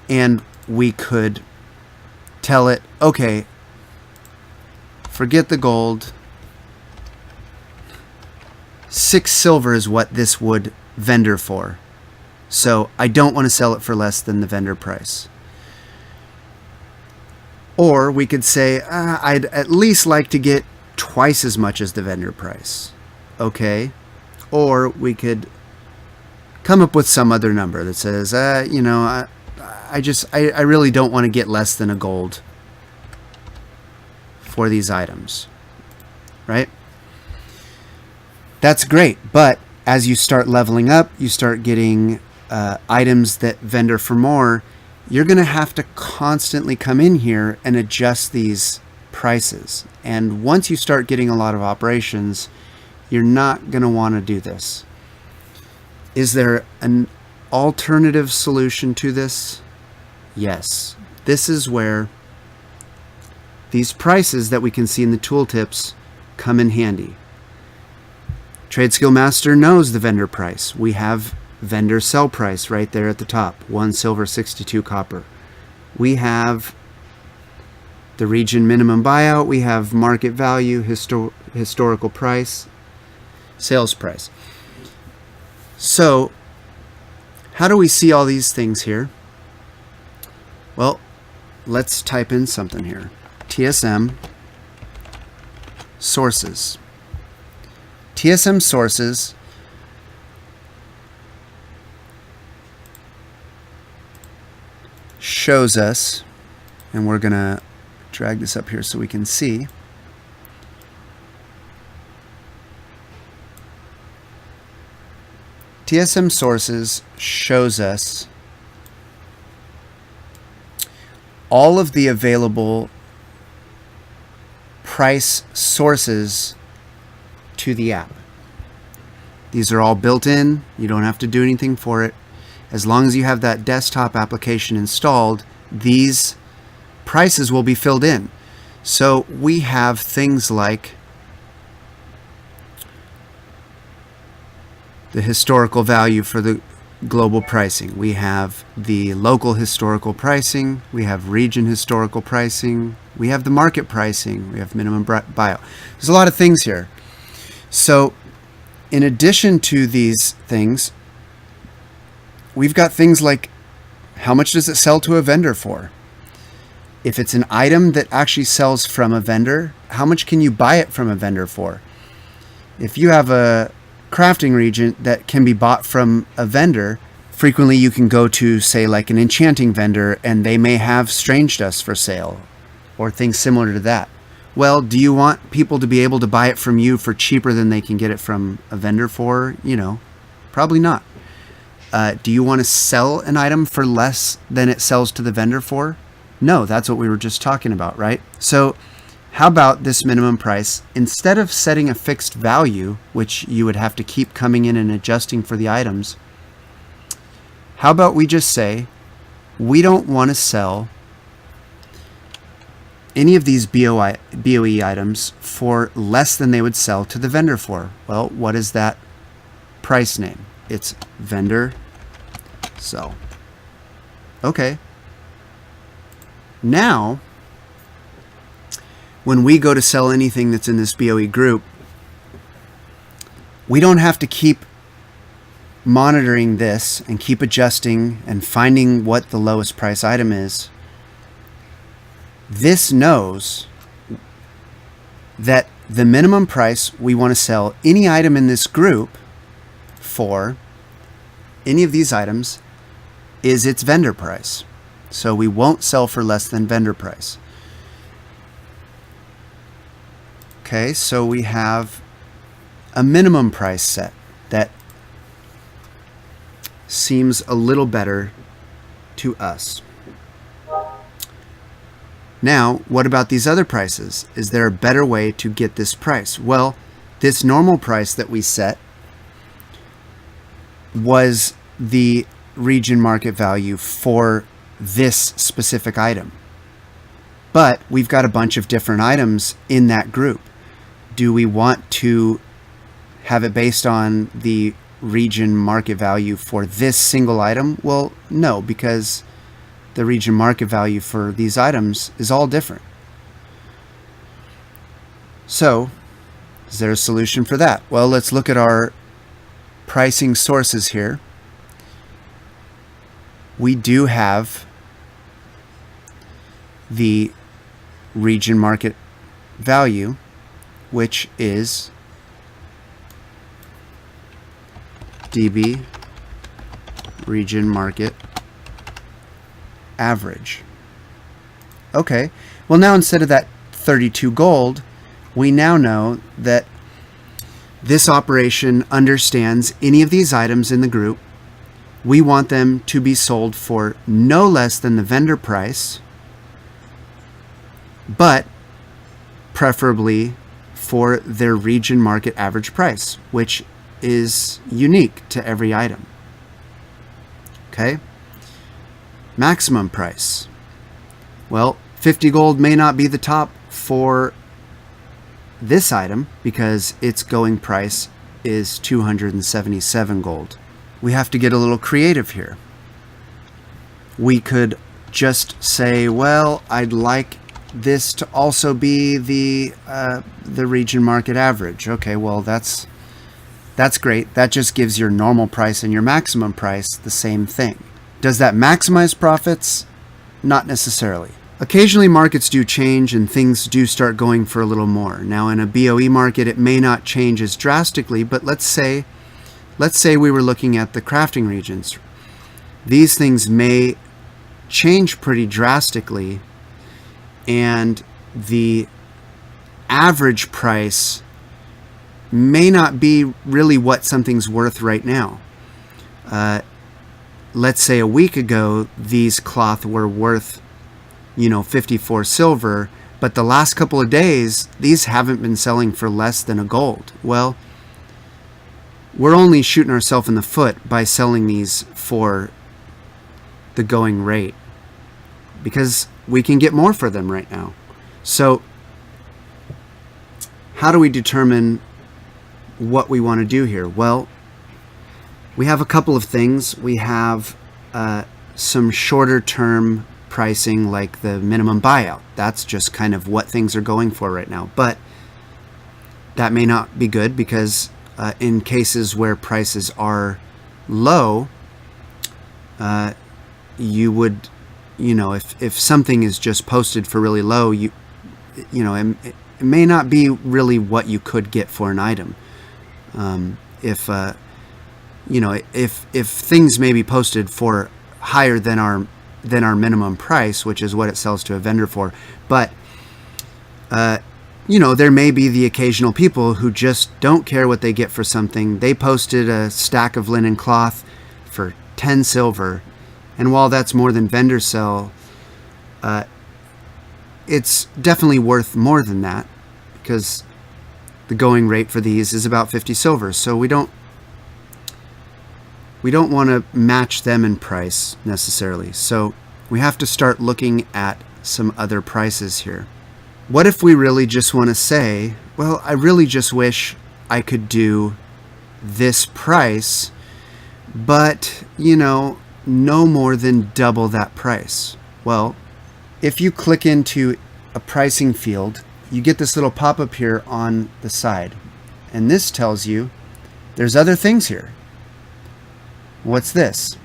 and we could tell it, okay, forget the gold. 6 silver is what this would vendor for. So I don't want to sell it for less than the vendor price. Or we could say, I'd at least like to get twice as much as the vendor price. Okay. Or we could come up with some other number that says, I really don't want to get less than a gold for these items, right? That's great, but as you start leveling up, you start getting items that vendor for more, you're going to have to constantly come in here and adjust these prices. And once you start getting a lot of operations, you're not going to want to do this. Is there an alternative solution to this? Yes. This is where these prices that we can see in the tooltips come in handy. TradeSkill Master knows the vendor price. We have vendor sell price right there at the top. 1 silver, 62 copper. We have the region minimum buyout. We have market value, historical price, sales price. So how do we see all these things here? Well, let's type in something here. TSM sources. TSM sources shows us, and we're going to drag this up here so we can see. TSM sources shows us all of the available price sources to the app. These are all built in. You don't have to do anything for it. As long as you have that desktop application installed, these prices will be filled in. So we have things like the historical value for the global pricing. We have the local historical pricing. We have region historical pricing. We have the market pricing. We have minimum buyout. There's a lot of things here. So in addition to these things, we've got things like how much does it sell to a vendor for? If it's an item that actually sells from a vendor, how much can you buy it from a vendor for? If you have a crafting region that can be bought from a vendor, frequently you can go to, say, like an enchanting vendor, and they may have strange dust for sale or things similar to that. Well, do you want people to be able to buy it from you for cheaper than they can get it from a vendor for? Probably not. Do you want to sell an item for less than it sells to the vendor for? No, that's what we were just talking about, right? So how about this minimum price? Instead of setting a fixed value, which you would have to keep coming in and adjusting for the items, how about we just say, we don't want to sell any of these BOE items for less than they would sell to the vendor for. Well, what is that price name? It's vendor sell. Okay. Now, when we go to sell anything that's in this BOE group, we don't have to keep monitoring this and keep adjusting and finding what the lowest price item is. This knows that the minimum price we want to sell any item in this group for, any of these items, is its vendor price. So we won't sell for less than vendor price. Okay, so we have a minimum price set that seems a little better to us. Now, what about these other prices? Is there a better way to get this price? Well, this normal price that we set was the region market value for this specific item. But we've got a bunch of different items in that group. Do we want to have it based on the region market value for this single item? Well, no, because the region market value for these items is all different. So, is there a solution for that? Well, let's look at our pricing sources here. We do have the region market value, which is DB region market average. Okay, well now instead of that 32 gold, we now know that this operation understands any of these items in the group. We want them to be sold for no less than the vendor price, but preferably for their region market average price, which is unique to every item. Okay? Maximum price. Well, 50 gold may not be the top for this item because its going price is 277 gold. We have to get a little creative here. We could just say, well, I'd like this to also be the region market average. Okay, well, that's great. That just gives your normal price and your maximum price the same thing. Does that maximize profits? Not necessarily. Occasionally markets do change and things do start going for a little more. Now in a BOE market it may not change as drastically, but let's say we were looking at the crafting regions. These things may change pretty drastically and the average price may not be really what something's worth right now. Let's say a week ago these cloth were worth 54 silver, but the last couple of days these haven't been selling for less than a gold. Well, we're only shooting ourselves in the foot by selling these for the going rate because we can get more for them right now. So how do we determine what we want to do here? Well, we have a couple of things. We have some shorter term pricing like the minimum buyout. That's just kind of what things are going for right now. But that may not be good because in cases where prices are low, you would, if something is just posted for really low, it may not be really what you could get for an item. If things may be posted for higher than our minimum price, which is what it sells to a vendor for, but you know, there may be the occasional people who just don't care what they get for something. They posted a stack of linen cloth for 10 silver, and while that's more than vendor sell, it's definitely worth more than that, because the going rate for these is about 50 silver. So we don't want to match them in price necessarily. So we have to start looking at some other prices here. What if we really just want to say, well, I really just wish I could do this price, but, you know, no more than double that price? Well, if you click into a pricing field, you get this little pop-up here on the side. And this tells you there's other things here. What's this?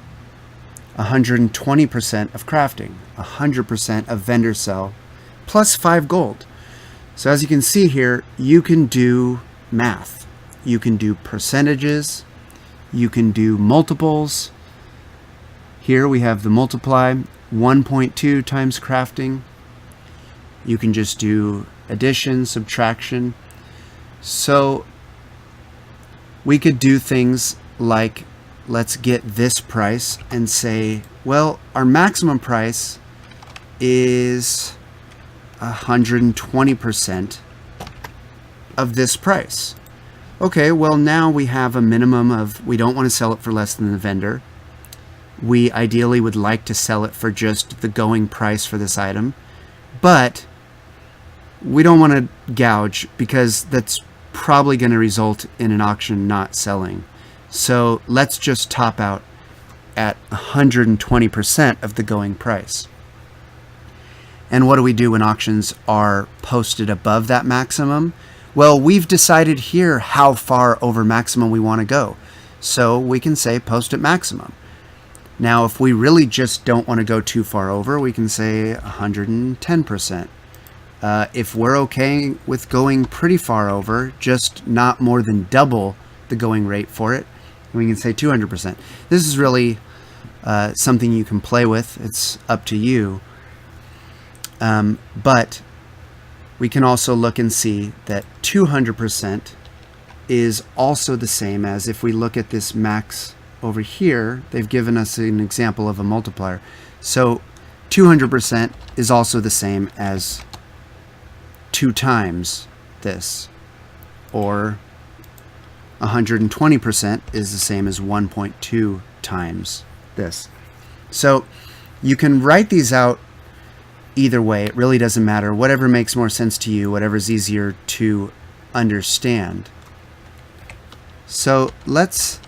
120% of crafting, 100% of vendor sell, plus 5 gold. So as you can see here, you can do math. You can do percentages. You can do multiples. Here we have the multiply, 1.2 times crafting. You can just do addition, subtraction. So we could do things like, let's get this price and say, well, our maximum price is 120% of this price. Okay, well, now we have a minimum of, we don't want to sell it for less than the vendor. We ideally would like to sell it for just the going price for this item, but we don't want to gouge, because that's probably going to result in an auction not selling. So let's just top out at 120% of the going price. And what do we do when auctions are posted above that maximum? Well, we've decided here how far over maximum we want to go. So we can say post at maximum. Now, if we really just don't want to go too far over, we can say 110%. If we're okay with going pretty far over, just not more than double the going rate for it, we can say 200%. This is really something you can play with. It's up to you. But we can also look and see that 200% is also the same as, if we look at this max over here, they've given us an example of a multiplier. So 200% is also the same as 2 times this, or 120% is the same as 1.2 times this. So you can write these out either way. It really doesn't matter. Whatever makes more sense to you, whatever's easier to understand. So let's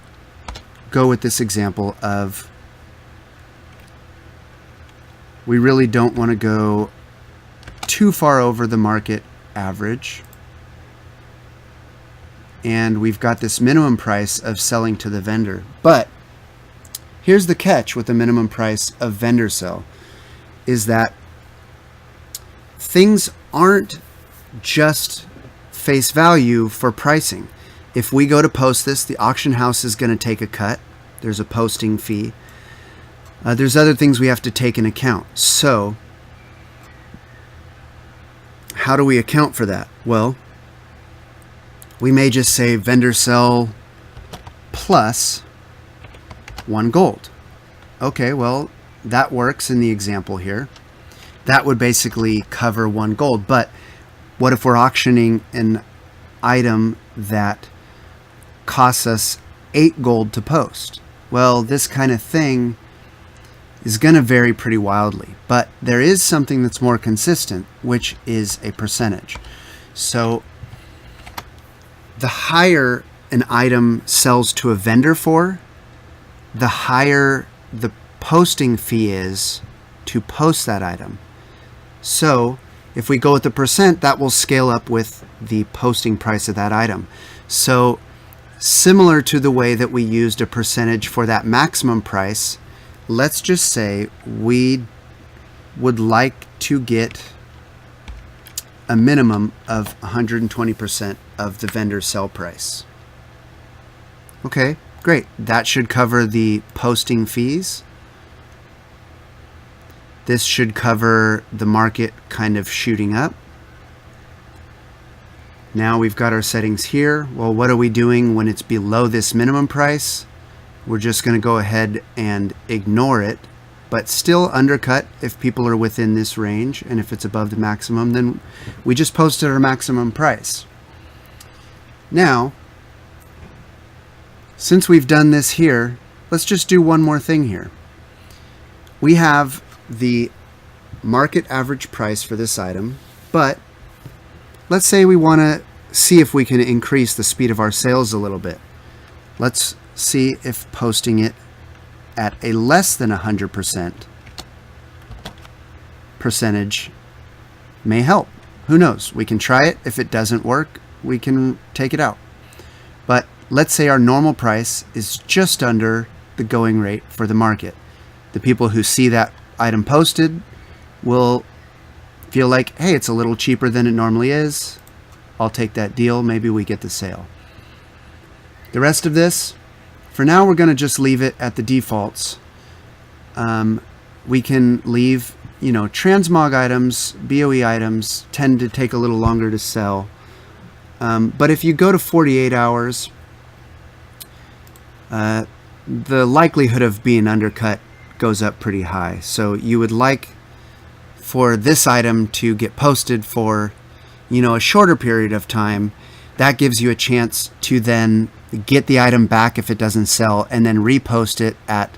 go with this example of, we really don't want to go too far over the market average, and we've got this minimum price of selling to the vendor. But here's the catch with the minimum price of vendor sell, is that things aren't just face value for pricing. If we go to post this, the auction house is going to take a cut. There's a posting fee. There's other things we have to take in account. So how do we account for that? Well, we may just say vendor sell plus 1 gold. Okay, well, that works in the example here. That would basically cover 1 gold. But what if we're auctioning an item that costs us 8 gold to post? Well, this kind of thing is going to vary pretty wildly, but there is something that's more consistent, which is a percentage. So the higher an item sells to a vendor for, the higher the posting fee is to post that item. So if we go with the percent, that will scale up with the posting price of that item. So similar to the way that we used a percentage for that maximum price, let's just say we would like to get a minimum of 120% of the vendor sell price. Okay, great. That should cover the posting fees. This should cover the market kind of shooting up. Now we've got our settings here. Well, what are we doing when it's below this minimum price? We're just going to go ahead and ignore it, but still undercut if people are within this range, and if it's above the maximum, then we just posted our maximum price. Now, since we've done this here, let's just do one more thing here. We have the market average price for this item, but let's say we want to see if we can increase the speed of our sales a little bit. Let's see if posting it at a less than 100% percentage may help. Who knows? We can try it. If it doesn't work, we can take it out. But let's say our normal price is just under the going rate for the market. The people who see that item posted will feel like, hey, it's a little cheaper than it normally is. I'll take that deal. Maybe we get the sale. The rest of this, for now, we're going to just leave it at the defaults. We can leave, transmog items, BOE items tend to take a little longer to sell. But if you go to 48 hours, the likelihood of being undercut goes up pretty high. So you would like for this item to get posted for, a shorter period of time. That gives you a chance to then get the item back if it doesn't sell, and then repost it at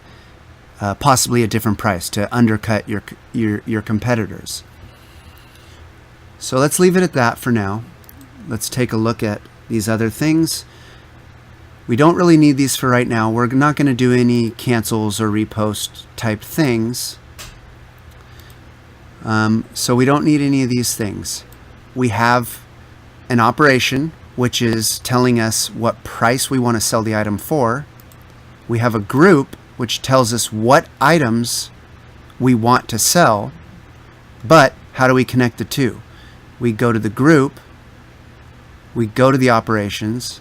possibly a different price to undercut your competitors. So let's leave it at that for now. Let's take a look at these other things. We don't really need these for right now. We're not going to do any cancels or repost type things. So we don't need any of these things. We have an operation, which is telling us what price we want to sell the item for. We have a group, which tells us what items we want to sell. But how do we connect the two? We go to the group, we go to the operations,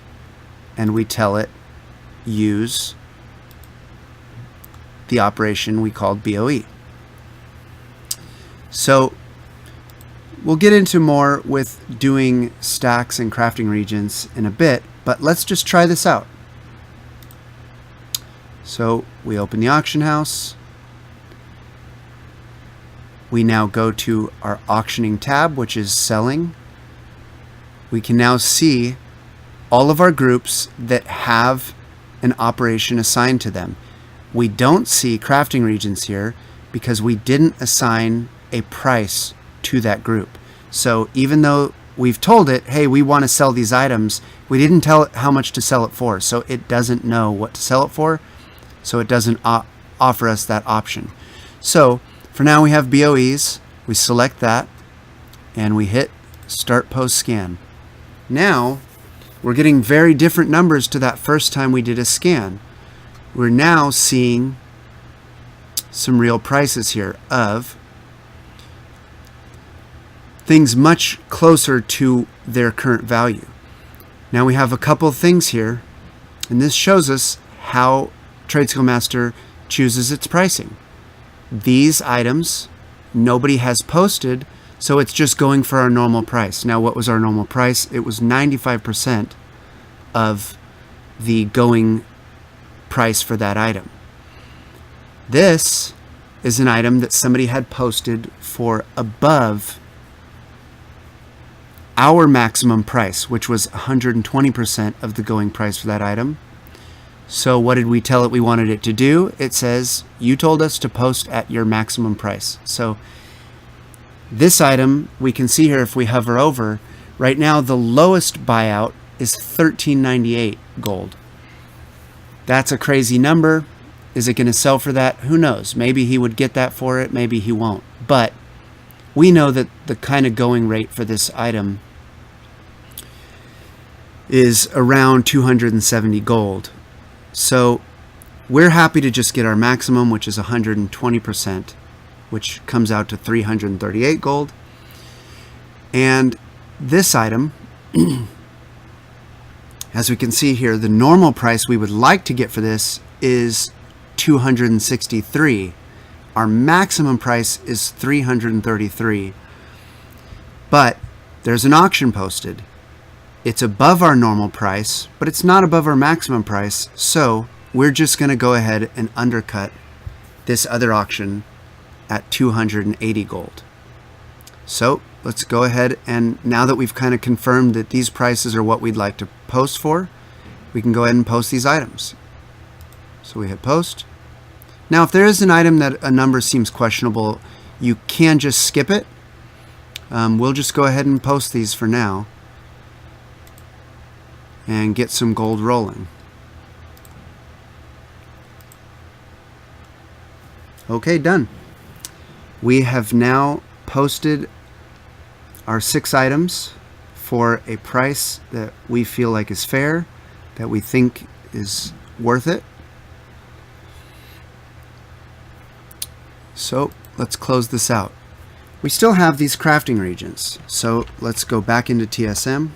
and we tell it use the operation we called BOE. So we'll get into more with doing stacks and crafting regions in a bit, but let's just try this out. So we open the auction house. We now go to our auctioning tab, which is selling. We can now see all of our groups that have an operation assigned to them. We don't see crafting regions here because we didn't assign a price to that group. So even though we've told it, hey, we want to sell these items, we didn't tell it how much to sell it for. So it doesn't know what to sell it for. So it doesn't offer us that option. So for now we have BOEs. We select that and we hit start post scan. Now we're getting very different numbers to that first time we did a scan. We're now seeing some real prices here of things much closer to their current value. Now we have a couple of things here, and this shows us how TradeSkill Master chooses its pricing. These items nobody has posted, so it's just going for our normal price. Now what was our normal price? It was 95% of the going price for that item. This is an item that somebody had posted for above our maximum price, which was 120% of the going price for that item. So what did we tell it we wanted it to do? It says, you told us to post at your maximum price. So this item, we can see here if we hover over, right now the lowest buyout is $13.98 gold. That's a crazy number. Is it going to sell for that? Who knows? Maybe he would get that for it, maybe he won't. But we know that the kind of going rate for this item is around 270 gold. So we're happy to just get our maximum, which is 120%, which comes out to 338 gold. And this item, as we can see here, the normal price we would like to get for this is 263. Our maximum price is 333. But there's an auction posted. It's above our normal price, but it's not above our maximum price, so we're just going to go ahead and undercut this other auction at 280 gold. So let's go ahead, and now that we've kind of confirmed that these prices are what we'd like to post for, we can go ahead and post these items. So we hit post. Now if there is an item that a number seems questionable, you can just skip it. We'll just go ahead and post these for now and get some gold rolling. Okay, done. We have now posted our 6 items for a price that we feel like is fair, that we think is worth it. So let's close this out. We still have these crafting regions, so let's go back into TSM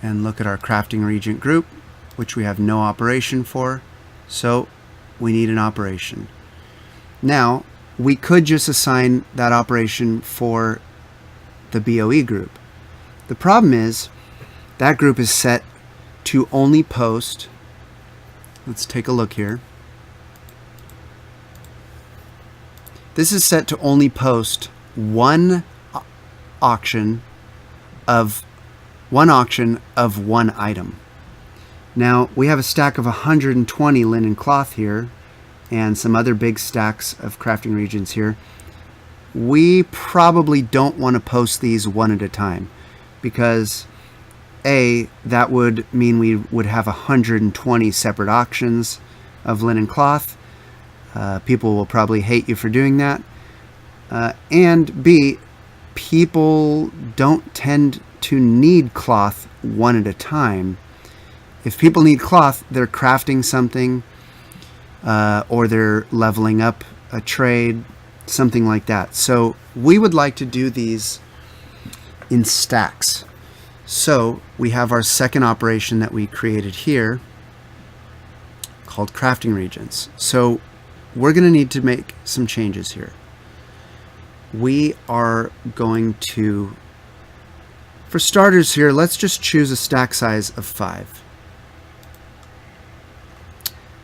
and look at our crafting region group, which we have no operation for, so we need an operation. Now we could just assign that operation for the BOE group. The problem is that group is set to only post, let's take a look here. This is set to only post one auction of one item. Now we have a stack of 120 linen cloth here and some other big stacks of crafting regions here. We probably don't want to post these one at a time because A, that would mean we would have 120 separate auctions of linen cloth. People will probably hate you for doing that. And B, people don't tend to need cloth one at a time. If people need cloth, they're crafting something, or they're leveling up a trade, something like that. So we would like to do these in stacks. So we have our second operation that we created here called crafting regions. So we're going to need to make some changes here. We are going to, for starters here, let's just choose a stack size of 5.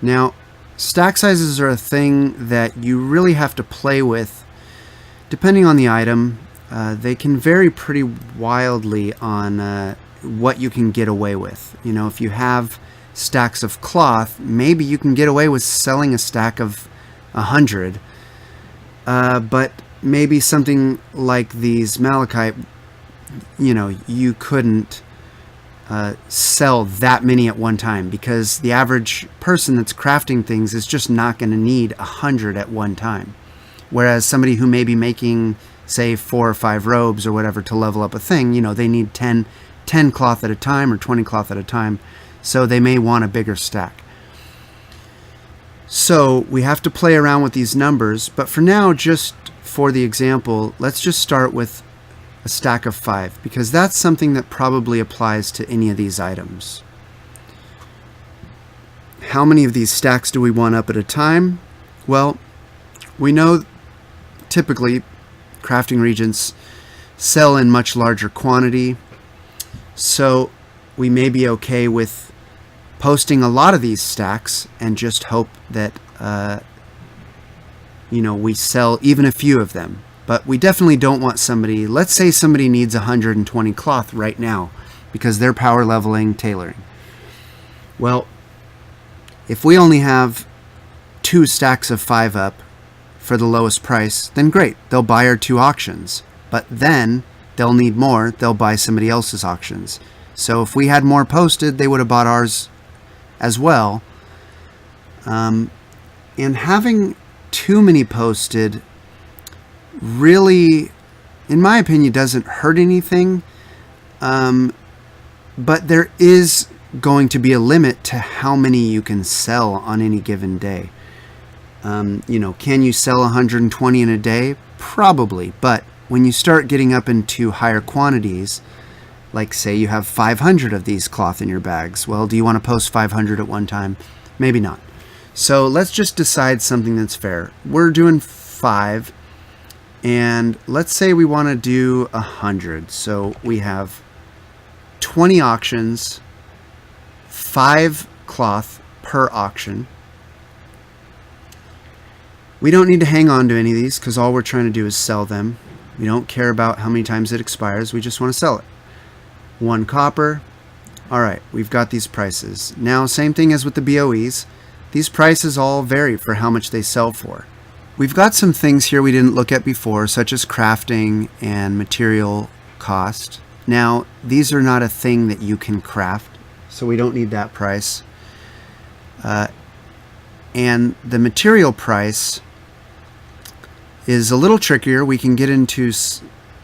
Now, stack sizes are a thing that you really have to play with depending on the item. They can vary pretty wildly on what you can get away with. You know, if you have stacks of cloth, maybe you can get away with selling a stack of 100, but maybe something like these malachite, you know, you couldn't sell that many at one time because the average person that's crafting things is just not going to need 100 at one time. Whereas somebody who may be making, say, 4 or 5 robes or whatever to level up a thing, you know, they need 10 cloth at a time or 20 cloth at a time, so they may want a bigger stack. So we have to play around with these numbers, but for now, just for the example, let's just start with a stack of 5, because that's something that probably applies to any of these items. How many of these stacks do we want up at a time? Well, we know typically crafting regions sell in much larger quantity, so we may be okay with posting a lot of these stacks and just hope that you know, we sell even a few of them. But we definitely don't want somebody, let's say somebody needs 120 cloth right now because they're power leveling tailoring. Well, if we only have 2 stacks of 5 up for the lowest price, then great, they'll buy our 2 auctions. But then they'll need more, they'll buy somebody else's auctions. So if we had more posted, they would have bought ours as well. And having too many posted really, in my opinion, doesn't hurt anything. But there is going to be a limit to how many you can sell on any given day. You know, can you sell 120 in a day? Probably, but when you start getting up into higher quantities, like say you have 500 of these cloth in your bags, well, do you want to post 500 at one time? Maybe not. So let's just decide something that's fair. We're doing 5, and let's say we want to do 100. So we have 20 auctions, 5 cloth per auction. We don't need to hang on to any of these because all we're trying to do is sell them. We don't care about how many times it expires. We just want to sell it. 1 copper. All right, we've got these prices. Now, same thing as with the BOEs. These prices all vary for how much they sell for. We've got some things here we didn't look at before, such as crafting and material cost. Now, these are not a thing that you can craft, so we don't need that price. And the material price is a little trickier. We can get into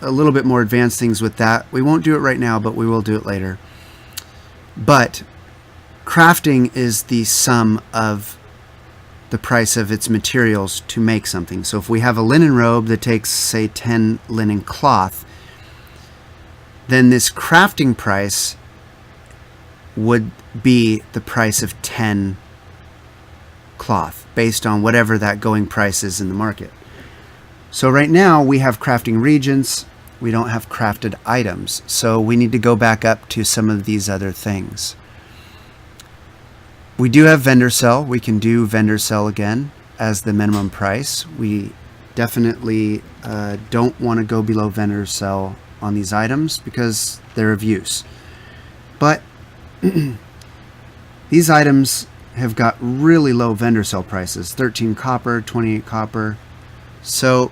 a little bit more advanced things with that. We won't do it right now, but we will do it later. But crafting is the sum of the price of its materials to make something. So if we have a linen robe that takes, say, 10 linen cloth, then this crafting price would be the price of 10 cloth based on whatever that going price is in the market. So right now we have crafting regents, we don't have crafted items, so we need to go back up to some of these other things. We do have vendor sell. We can do vendor sell again as the minimum price. We definitely don't want to go below vendor sell on these items because they're of use. But these items have got really low vendor sell prices, 13 copper, 28 copper. So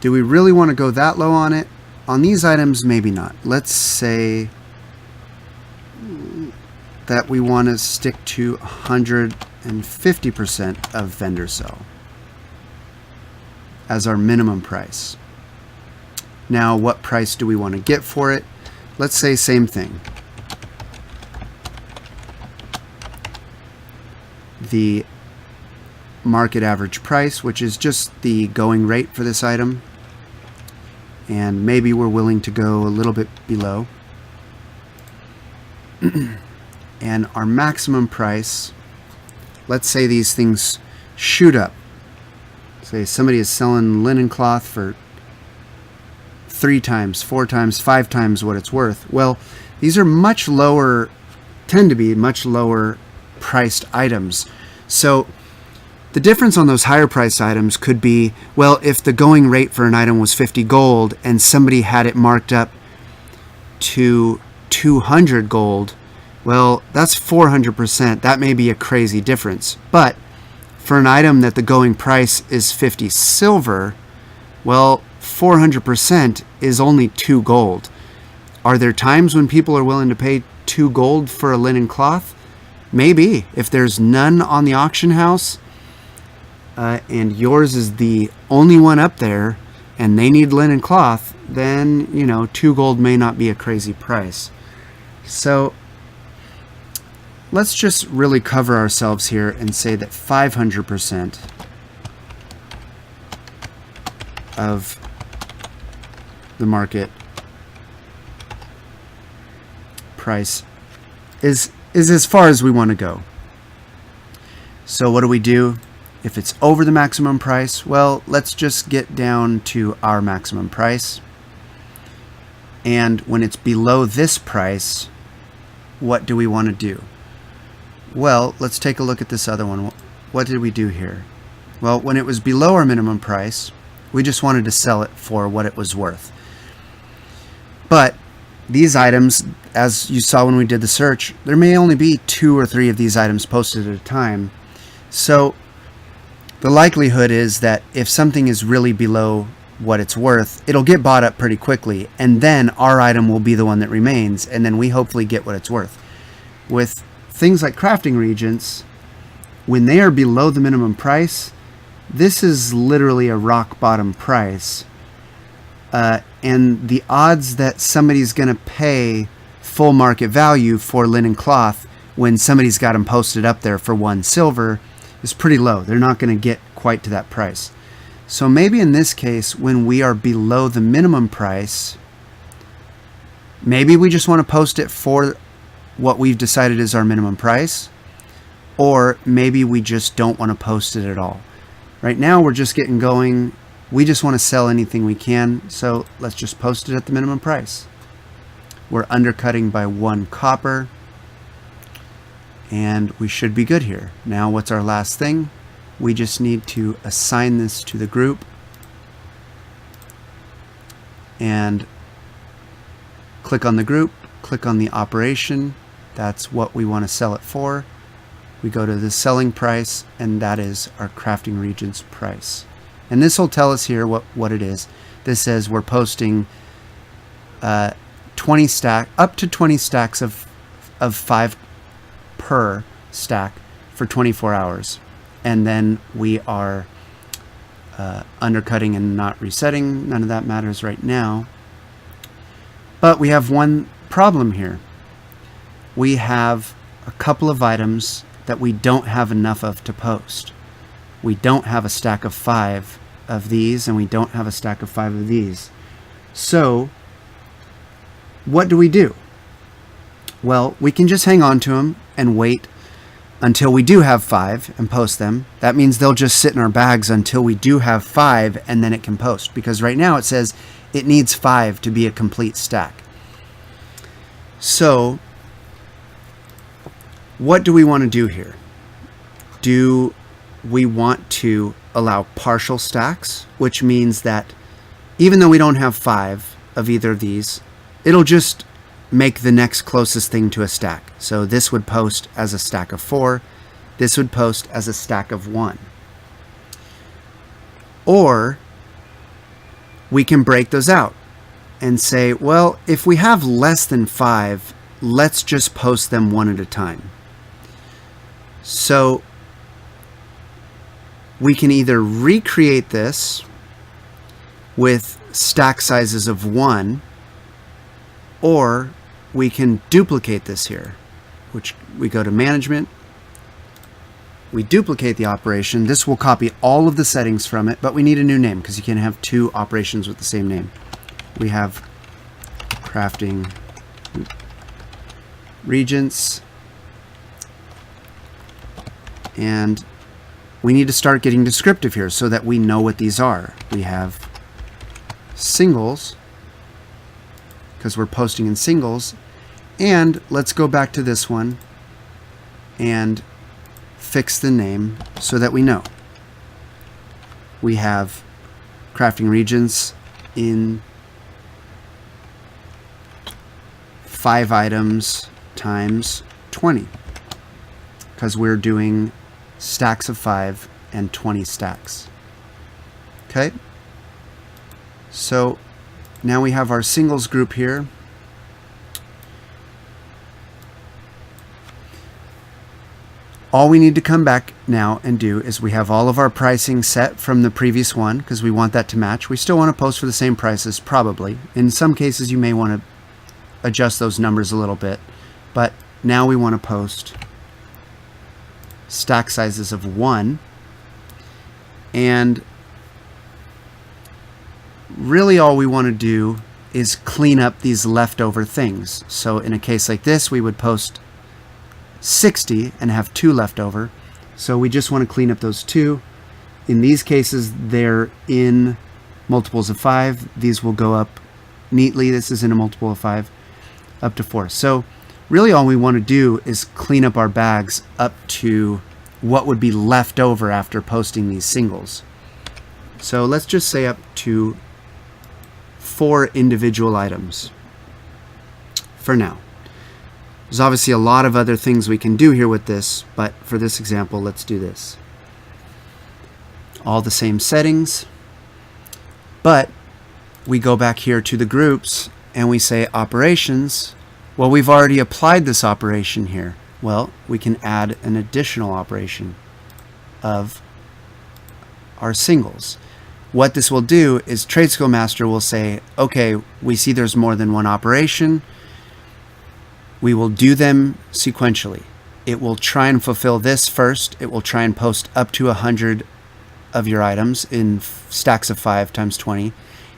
do we really want to go that low on it? On these items, maybe not. Let's say that we want to stick to 150% of vendor sell as our minimum price. Now, what price do we want to get for it? Let's say same thing. The market average price, which is just the going rate for this item. And maybe we're willing to go a little bit below. And our maximum price, let's say these things shoot up. Say somebody is selling linen cloth for 3 times, 4 times, 5 times what it's worth. Well, these are much lower, tend to be much lower priced items. So the difference on those higher priced items could be, well, if the going rate for an item was 50 gold and somebody had it marked up to 200 gold, well, that's 400%. That may be a crazy difference. But for an item that the going price is 50 silver, well, 400% is only 2 gold. Are there times when people are willing to pay 2 gold for a linen cloth? Maybe. If there's none on the auction house, and yours is the only one up there, and they need linen cloth, then, 2 gold may not be a crazy price. So let's just really cover ourselves here and say that 500% of the market price is as far as we want to go. So what do we do? If it's over the maximum price, well, let's just get down to our maximum price. And when it's below this price, what do we want to do? Well, let's take a look at this other one. What did we do here? Well, when it was below our minimum price, we just wanted to sell it for what it was worth. But these items, as you saw when we did the search, there may only be 2 or 3 of these items posted at a time. So the likelihood is that if something is really below what it's worth, it'll get bought up pretty quickly, and then our item will be the one that remains, and then we hopefully get what it's worth. With things like crafting regents, when they are below the minimum price, this is literally a rock bottom price. And the odds that somebody's going to pay full market value for linen cloth when somebody's got them posted up there for 1 silver is pretty low. They're not going to get quite to that price. So maybe in this case, when we are below the minimum price, maybe we just want to post it for what we've decided is our minimum price, or maybe we just don't want to post it at all. Right now we're just getting going. We just want to sell anything we can, so let's just post it at the minimum price. We're undercutting by 1 copper. And we should be good here. Now what's our last thing? We just need to assign this to the group and click on the group, click on the operation. That's what we want to sell it for. We go to the selling price, and that is our crafting region's price. And this will tell us here what it is. This says we're posting 20 stack, up to 20 stacks of 5 per stack for 24 hours. And then we are undercutting and not resetting. None of that matters right now. But we have one problem here. We have a couple of items that we don't have enough of to post. We don't have a stack of 5 of these, and we don't have a stack of 5 of these. So what do? Well, we can just hang on to them and wait until we do have 5 and post them. That means they'll just sit in our bags until we do have 5, and then it can post. Because right now it says it needs 5 to be a complete stack. So what do we want to do here? Do we want to allow partial stacks, which means that even though we don't have 5 of either of these, it'll just make the next closest thing to a stack. So this would post as a stack of 4. This would post as a stack of 1. Or we can break those out and say, well, if we have less than 5, let's just post them one at a time. So we can either recreate this with stack sizes of 1, or we can duplicate this here, which we go to management, we duplicate the operation. This will copy all of the settings from it, but we need a new name because you can't have 2 operations with the same name. We have crafting regents, and we need to start getting descriptive here so that we know what these are. We have singles, because we're posting in singles. And let's go back to this one and fix the name so that we know. We have crafting regions in 5 items times 20, because we're doing stacks of 5 and 20 stacks. Okay, so now we have our singles group here. All we need to come back now and do is we have all of our pricing set from the previous one because we want that to match. We still want to post for the same prices, probably. In some cases, you may want to adjust those numbers a little bit. But now we want to post stack sizes of 1. And really all we want to do is clean up these leftover things. So in a case like this, we would post 60 and have 2 left over. So we just want to clean up those 2. In these cases, they're in multiples of 5. These will go up neatly. This is in a multiple of 5 up to 4. So really all we want to do is clean up our bags up to what would be left over after posting these singles. So let's just say up to 4 individual items for now. There's obviously a lot of other things we can do here with this, but for this example, let's do this. All the same settings, but we go back here to the groups and we say operations. Well, we've already applied this operation here. Well, we can add an additional operation of our singles. What this will do is TradeSkill Master will say, okay, we see there's more than one operation. We will do them sequentially. It will try and fulfill this first. It will try and post up to 100 of your items in stacks of 5 times 20.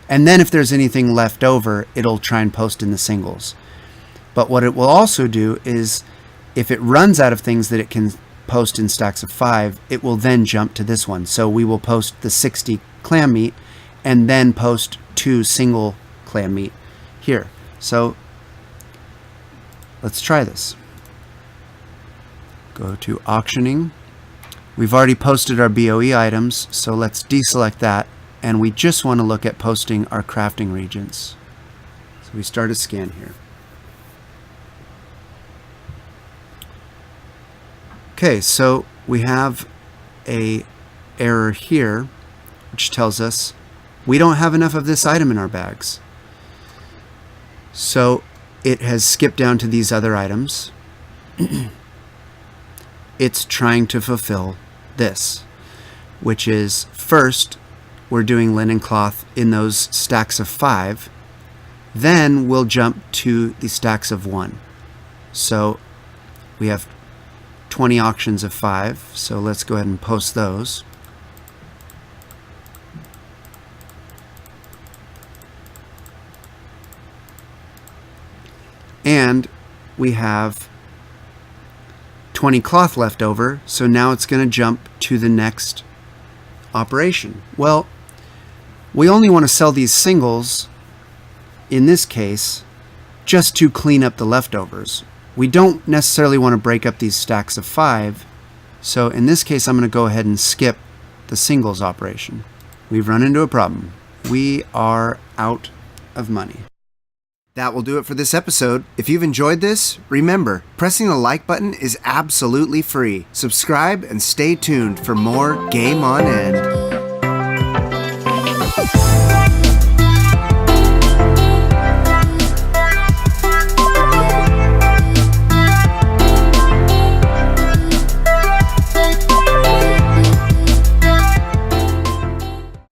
And then if there's anything left over, it'll try and post in the singles. But what it will also do is if it runs out of things that it can post in stacks of 5, it will then jump to this one. So we will post the 60 clam meat and then post 2 single clam meat here. So Let's try this. Go to auctioning. We've already posted our BOE items, so let's deselect that, and we just want to look at posting our crafting regions. So we start a scan here. Okay, so we have a error here, which tells us we don't have enough of this item in our bags. So it has skipped down to these other items. It's trying to fulfill this, which is first we're doing linen cloth in those stacks of 5. Then we'll jump to the stacks of 1. So we have 20 auctions of 5, so let's go ahead and post those. And we have 20 cloth left over, so now it's going to jump to the next operation. Well, we only want to sell these singles, in this case, just to clean up the leftovers. We don't necessarily want to break up these stacks of 5, so in this case I'm going to go ahead and skip the singles operation. We've run into a problem. We are out of money. That will do it for this episode. If you've enjoyed this, remember, pressing the like button is absolutely free. Subscribe and stay tuned for more Game On End.